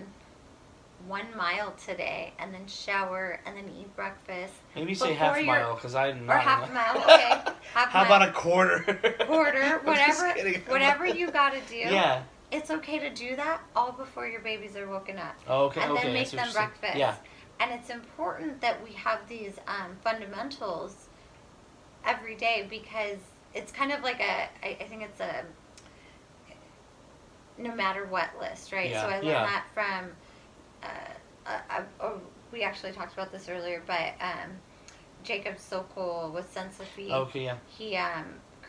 1 mile today and then shower and then eat breakfast. Maybe say half mile because I'm not. Or half a mile, okay. How about a quarter? Whatever you got to do. Yeah. It's okay to do that all before your babies are woken up. Okay. And then make them breakfast. Yeah. And it's important that we have these fundamentals every day because it's kind of like I think it's a no matter what list, right? Yeah. So I learned that from, we actually talked about this earlier, but Jacob Sokol with Sense of Feed. Okay, yeah. He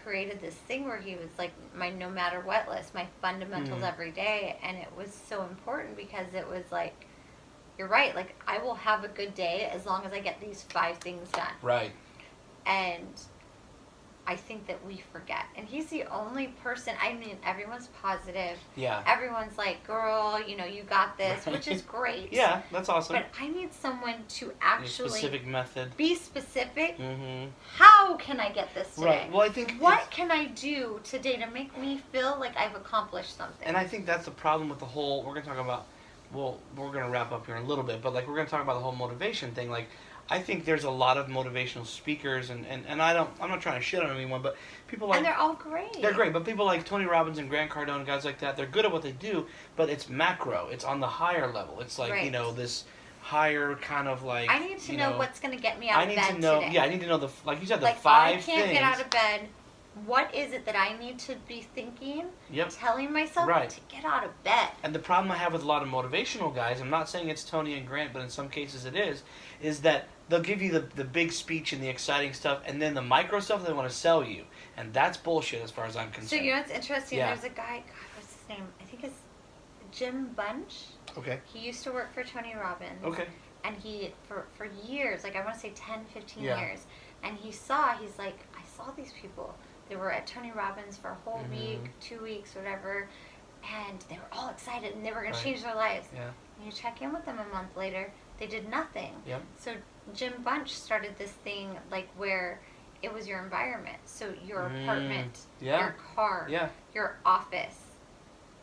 created this thing where he was like my no matter what list, my fundamentals every day, and it was so important because it was like, you're right, like I will have a good day as long as I get these 5 things done. Right. And I think that we forget. And he's the only person, everyone's positive. Yeah. Everyone's like, girl, you got this, which is great. Yeah, that's awesome. But I need someone to actually... specific method. Be specific. How can I get this today? Right. Well, I think... What can I do today to make me feel like I've accomplished something? And I think that's the problem with the whole... We're going to talk about... Well, we're going to wrap up here in a little bit, but we're going to talk about the whole motivation thing. I think there's a lot of motivational speakers, and I'm not trying to shit on anyone, but people like... And they're all great. They're great, but people like Tony Robbins and Grant Cardone, guys like that, they're good at what they do, but it's macro. It's on the higher level. It's like, this higher kind of like... I need to know what's going to get me out of bed today. Yeah, I need to know, like you said, the 5 things. I can't get out of bed. What is it that I need to be thinking, telling myself to get out of bed? And the problem I have with a lot of motivational guys, I'm not saying it's Tony and Grant, but in some cases it is that they'll give you the big speech and the exciting stuff, and then the micro stuff they want to sell you. And that's bullshit as far as I'm concerned. So what's interesting? Yeah. There's a guy, what's his name? I think it's Jim Bunch. Okay. He used to work for Tony Robbins. Okay. And he, for years, I want to say 10, 15 years, and he's like, I saw these people. They were at Tony Robbins for a whole week, 2 weeks, whatever, and they were all excited and they were going to Right. change their lives. Yeah. And you check in with them a month later, they did nothing. Yep. So Jim Bunch started this thing like where it was your environment. So your apartment, Yeah. your car, Yeah. your office.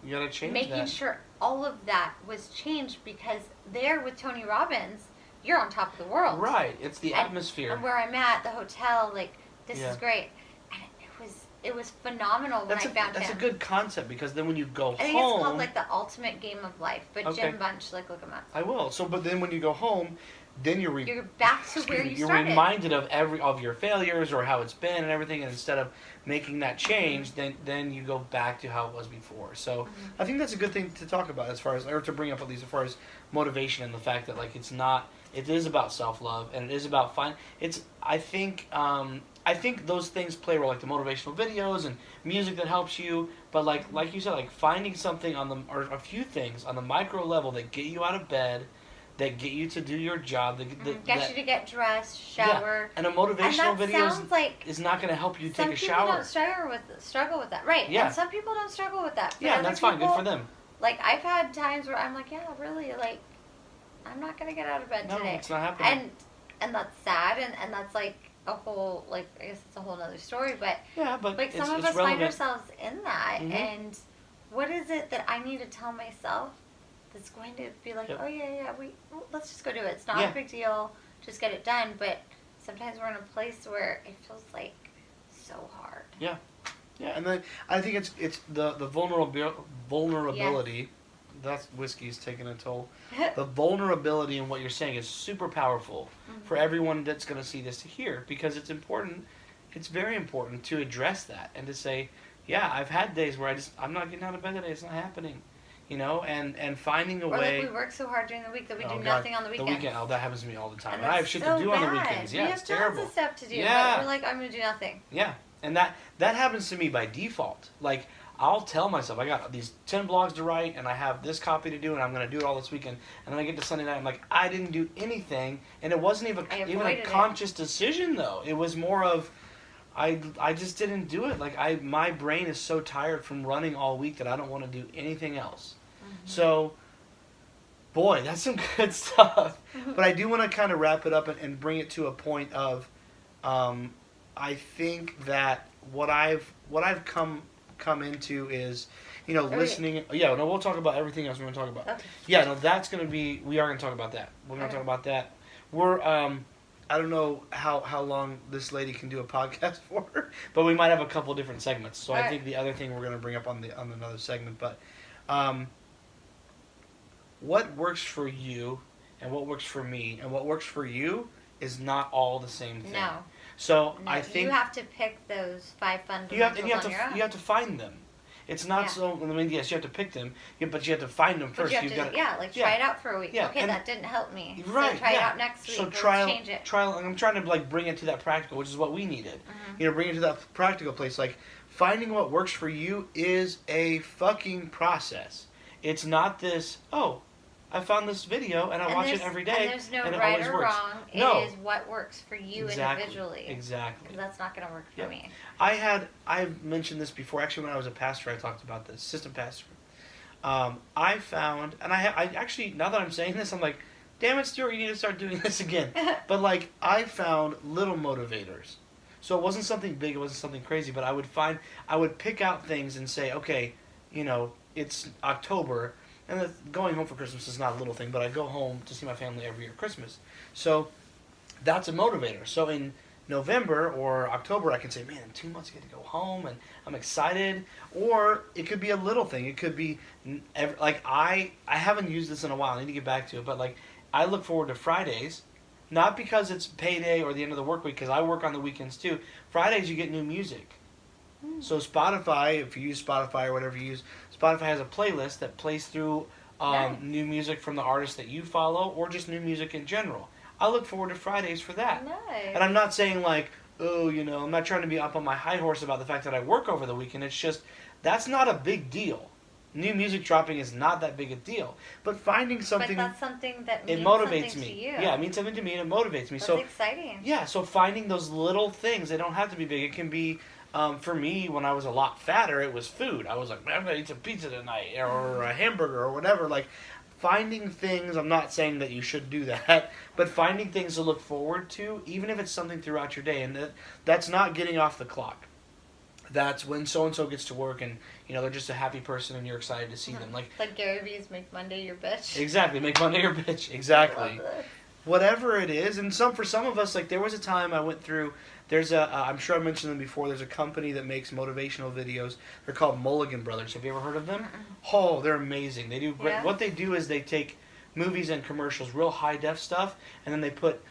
You gotta change Making that. sure all of that was changed, because there with Tony Robbins, you're on top of the world. Right. It's the atmosphere. And where I'm at, the hotel, like, this Yeah. is great. And it was phenomenal when I found That's him. a good concept, because then when you go I think home, it's called like the ultimate game of life. But Okay. Jim Bunch, like, look him up. I will. So, but then when you go home, then you're Back to where you you're started. reminded of your failures or how it's been and everything, and instead of making that change, then you go back to how it was before. So I think that's a good thing to talk about, as far as, or to bring up at least, as far as motivation, and the fact that, like, it is about self-love, and it is about I think those things play a role, like the motivational videos and music that helps you, but like you said, like finding something or a few things on the micro level that get you out of bed, that get you to do your job, Get you to get dressed, shower. Yeah. And a motivational video is not going to help you take a shower. Some people don't struggle with that. Right. Yeah. And some people don't struggle with that. But Yeah, and that's fine. Good for them. Like, I've had times where I'm like, yeah, really, like, I'm not going to get out of bed today. No, it's not happening. And that's sad, and that's like a whole, like, I guess it's a whole other story, but yeah, but like, some of it's us relevant. find ourselves in that, Mhm. and what is it that I need to tell myself that's going to be like, Yep. oh yeah, let's just go do it. It's not Yeah. a big deal. Just get it done. But sometimes we're in a place where it feels like so hard. Yeah, and then I think it's the vulnerability. That's whiskey's taking a toll. The vulnerability in what you're saying is super powerful for everyone that's going to see this to hear, because it's important. It's very important to address that and to say, yeah, I've had days where I'm not getting out of bed today. It's not happening, and finding a way. Or like we work so hard during the week that we do God, nothing on the weekends. The weekend, that happens to me all the time. And And I have shit so to do on the bad. weekends. Yeah, we it's have terrible. tons of stuff to do. Yeah. But we're like, I'm going to do nothing. Yeah, and that happens to me by default. Like, I'll tell myself, I got these 10 blogs to write, and I have this copy to do, and I'm going to do it all this weekend. And then I get to Sunday night, I'm like, I didn't do anything, and it wasn't even a conscious decision, though. It was more of, I just didn't do it. Like, my brain is so tired from running all week that I don't want to do anything else. So, boy, that's some good stuff. But I do want to kind of wrap it up and bring it to a point of, I think that what I've come into is, listening. Yeah, no, we'll talk about everything else we're going to talk about. Okay. Yeah, no, that's going to be. We are going to talk about that. We're going to talk about that. We're. I don't know how long this lady can do a podcast for, but we might have a couple different segments. So I think the other thing we're going to bring up on another segment, but what works for you and what works for me and what works for you is not all the same thing. No. So No, I think you have to pick those 5 fundamentals you have on your own. you have to find them. It's not so. I mean, yes, you have to pick them, but you have to find them first. But you have to, try it out for a week. Yeah, okay, that didn't help me. Right. So try it out next week. So Let's change it. trial. And I'm trying to bring it to that practical, which is what we needed. Bring it to that practical place. Like, finding what works for you is a fucking process. It's not this. Oh, I found this video and I watch it every day. And there's no and it right always or works. wrong. No. It is what works for you individually. Exactly. Because that's not going to work for me. I've mentioned this before. Actually, when I was a pastor, I talked about this. Assistant pastor. I found, and I actually, now that I'm saying this, I'm like, damn it, Stuart, you need to start doing this again. But I found little motivators. So it wasn't something big, it wasn't something crazy, but I would pick out things and say, okay, it's October, and going home for Christmas is not a little thing, but I go home to see my family every year at Christmas. So that's a motivator. So in November or October, I can say, man, in 2 months I get to go home, and I'm excited. Or it could be a little thing. It could be, I haven't used this in a while. I need to get back to it. But, I look forward to Fridays, not because it's payday or the end of the work week, because I work on the weekends too. Fridays, you get new music. So Spotify, if you use Spotify or whatever you use, Spotify has a playlist that plays through new music from the artists that you follow, or just new music in general. I look forward to Fridays for that. Nice. And I'm not saying I'm not trying to be up on my high horse about the fact that I work over the weekend. It's just, that's not a big deal. New music dropping is not that big a deal. But finding something... But that's something that means motivates something me. to you. Yeah, it means something to me and it motivates me. That's exciting. Yeah, so finding those little things, they don't have to be big. It can be For me, when I was a lot fatter, it was food. I was like, man, I'm going to eat some pizza tonight, or a hamburger, or whatever. Like, finding things, I'm not saying that you should do that, but finding things to look forward to, even if it's something throughout your day. And that's not getting off the clock. That's when so-and-so gets to work and, they're just a happy person and you're excited to see them. Like Gary V's Make Monday Your Bitch. Exactly, make Monday your bitch. Exactly. Whatever it is. And for some of us, like, there was a time I went through, I'm sure I mentioned them before, there's a company that makes motivational videos. They're called Mulligan Brothers. Have you ever heard of them? Mm-mm. Oh, they're amazing. They do great. Yeah. What they do is they take movies and commercials, real high-def stuff, and then they put,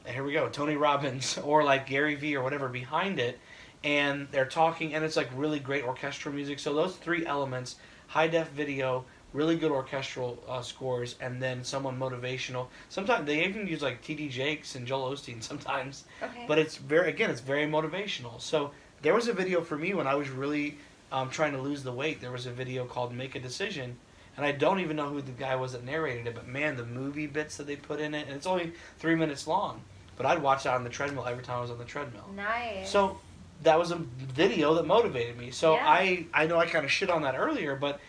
here we go, Tony Robbins or like Gary V or whatever behind it. And they're talking, and it's like really great orchestral music. So those three elements, high-def video, really good orchestral scores, and then someone motivational. Sometimes they even use like T.D. Jakes and Joel Osteen sometimes. Okay. But it's very motivational. So there was a video for me when I was really trying to lose the weight. There was a video called Make a Decision, and I don't even know who the guy was that narrated it, but man, the movie bits that they put in it, and it's only 3 minutes long. But I'd watch that on the treadmill every time I was on the treadmill. Nice. So that was a video that motivated me. So yeah. I know I kind of shit on that earlier, but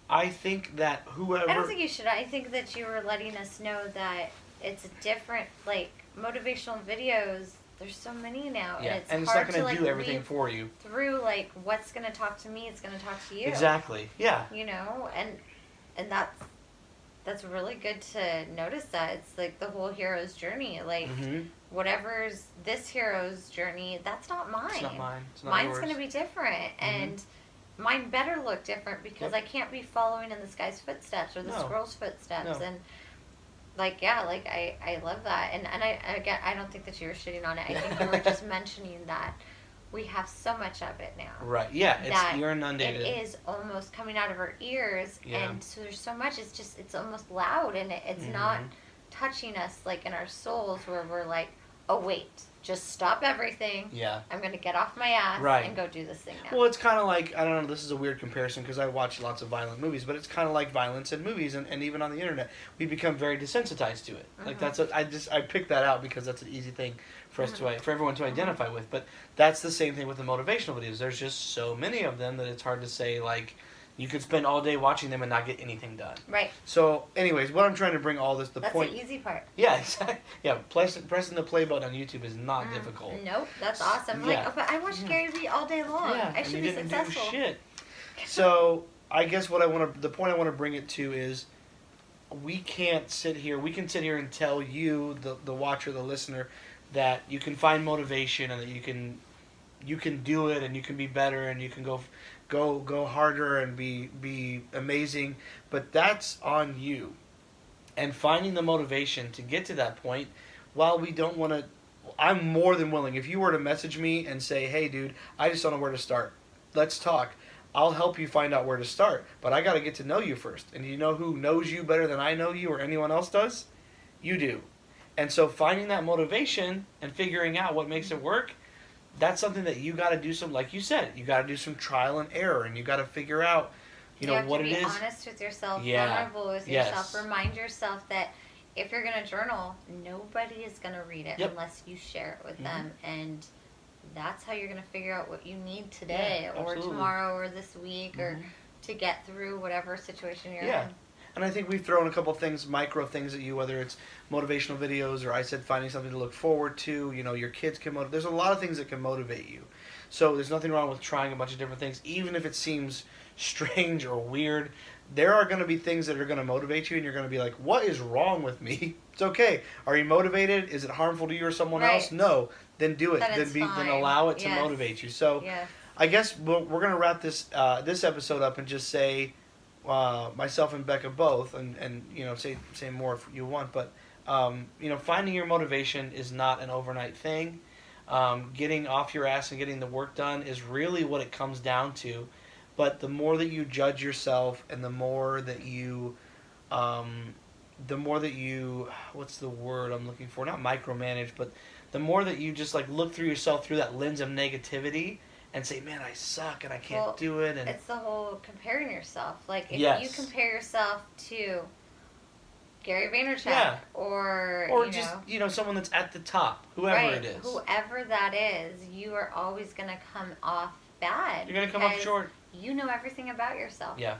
I think that whoever... I don't think you should. I think that you were letting us know that it's different, like, motivational videos. There's so many now. Yeah, and it's not going to do everything for you. Through, like, what's going to talk to me, it's going to talk to you. Exactly, yeah. And that's really good to notice that. It's like the whole hero's journey. Like, whatever's this hero's journey, that's not mine. It's not mine. It's not Mine's going to be different. And mine better look different because I can't be following in this guy's footsteps or this girl's footsteps. And, I love that. And I don't think that you were shitting on it. I think you were just mentioning that we have so much of it now. Right, yeah. It's you're inundated. It is almost coming out of our ears. Yeah. And so there's so much. It's almost loud. And it's not touching us, like, in our souls where we're like, oh, wait. Just stop everything. Yeah. I'm going to get off my ass and go do this thing now. Well, it's kind of like, I don't know, this is a weird comparison because I watch lots of violent movies, but it's kind of like violence in movies and even on the internet. We become very desensitized to it. Like I picked that out because that's an easy thing for us for everyone to identify with. But that's the same thing with the motivational videos. There's just so many of them that it's hard to say, like, you could spend all day watching them and not get anything done. Right. So, anyways, what I'm trying to bring all this, That's the easy part. Yeah, exactly. Yeah, pressing the play button on YouTube is not difficult. Nope, that's awesome. Yeah. Like, but I watch Gary Vee all day long. Yeah, I should be successful. Do shit. So, I guess the point I want to bring it to is, we can sit here and tell you, the watcher, the listener, that you can find motivation and that you can do it and you can be better and you can go harder and be amazing, but that's on you. And finding the motivation to get to that point, while we don't want to, I'm more than willing. If you were to message me and say, hey dude, I just don't know where to start, let's talk. I'll help you find out where to start, but I got to get to know you first. And you know who knows you better than I know you or anyone else does? You do. And so finding that motivation and figuring out what makes it work, that's something that you got to do like you said, you got to do some trial and error, and you got to figure out, what it is. You have to be honest with yourself, vulnerable with yourself. Remind yourself that if you're going to journal, nobody is going to read it unless you share it with them. And that's how you're going to figure out what you need today or tomorrow or this week or to get through whatever situation you're in. And I think we've thrown a couple things, micro things at you, whether it's motivational videos or I said finding something to look forward to. Your kids can motivate. There's a lot of things that can motivate you. So there's nothing wrong with trying a bunch of different things, even if it seems strange or weird. There are going to be things that are going to motivate you, and you're going to be like, what is wrong with me? It's okay. Are you motivated? Is it harmful to you or someone else? No. Then do it. Then allow it to motivate you. So I guess we're going to wrap this episode up and just say, myself and Becca both, and say more if you want, but finding your motivation is not an overnight thing. Getting off your ass and getting the work done is really what it comes down to. But the more that you judge yourself, and the more that you, what's the word I'm looking for? Not micromanage, but the more that you just like look through yourself through that lens of negativity. And say, man, I suck and I can't do it. And it's the whole comparing yourself. Like, if you compare yourself to Gary Vaynerchuk or just, someone that's at the top, whoever it is. Whoever that is, you are always going to come off bad. You're going to come up short. You know everything about yourself. Yeah.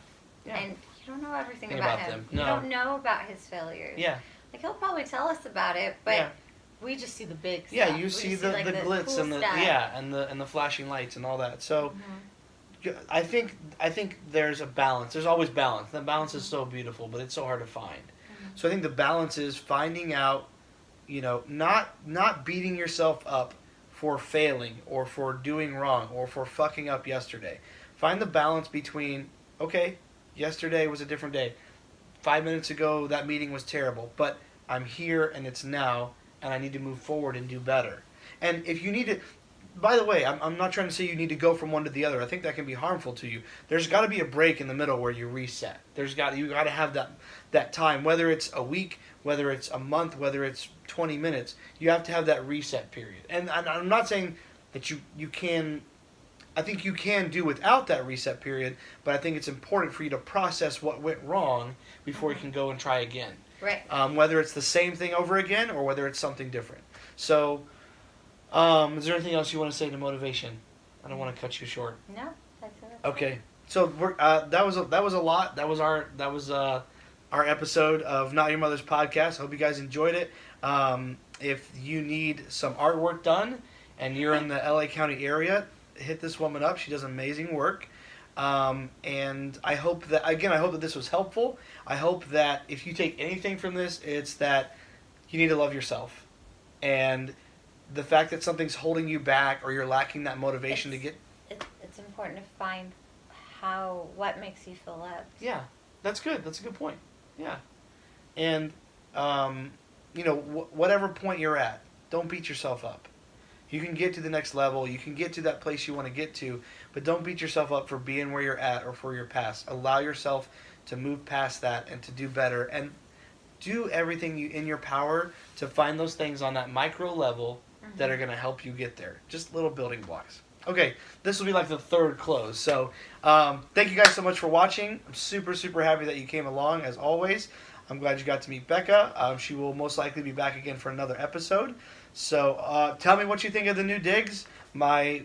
And you don't know everything about him. No. You don't know about his failures. Yeah. Like, he'll probably tell us about it, but we just see the big stuff. Yeah, you see the glitz cool and the stuff. and the flashing lights and all that. So I think there's a balance. There's always balance. That balance is so beautiful, but it's so hard to find. So I think the balance is finding out, not beating yourself up for failing or for doing wrong or for fucking up yesterday. Find the balance between, okay, yesterday was a different day. 5 minutes ago, that meeting was terrible, but I'm here and it's now, and I need to move forward and do better. And if you need to, by the way, I'm not trying to say you need to go from one to the other. I think that can be harmful to you. There's got to be a break in the middle where you reset. You got to have that time, whether it's a week, whether it's a month, whether it's 20 minutes. You have to have that reset period. And I'm not saying that you can. I think you can do without that reset period, but I think it's important for you to process what went wrong before you can go and try again. Right. Whether it's the same thing over again or whether it's something different. So, is there anything else you want to say to motivation? I don't want to cut you short. No, that's it. Okay. So that was a lot. That was our episode of Not Your Mother's Podcast. I hope you guys enjoyed it. If you need some artwork done and you're in the LA County area, hit this woman up. She does amazing work. And I hope that this was helpful. I hope that if you take anything from this, it's that you need to love yourself. And the fact that something's holding you back or you're lacking that motivation to get... It's important to find what makes you feel loved. Yeah, that's good. That's a good point. Yeah. And, whatever point you're at, don't beat yourself up. You can get to the next level. You can get to that place you want to get to, but don't beat yourself up for being where you're at or for your past. Allow yourself to move past that and to do better. And do everything in your power to find those things on that micro level that are going to help you get there. Just little building blocks. Okay, this will be like the third close. So thank you guys so much for watching. I'm super, super happy that you came along, as always. I'm glad you got to meet Becka. She will most likely be back again for another episode. So tell me what you think of the new digs. My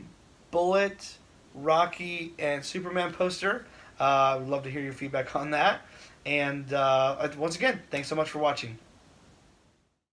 Bullet, Rocky, and Superman poster. I would love to hear your feedback on that. And once again, thanks so much for watching.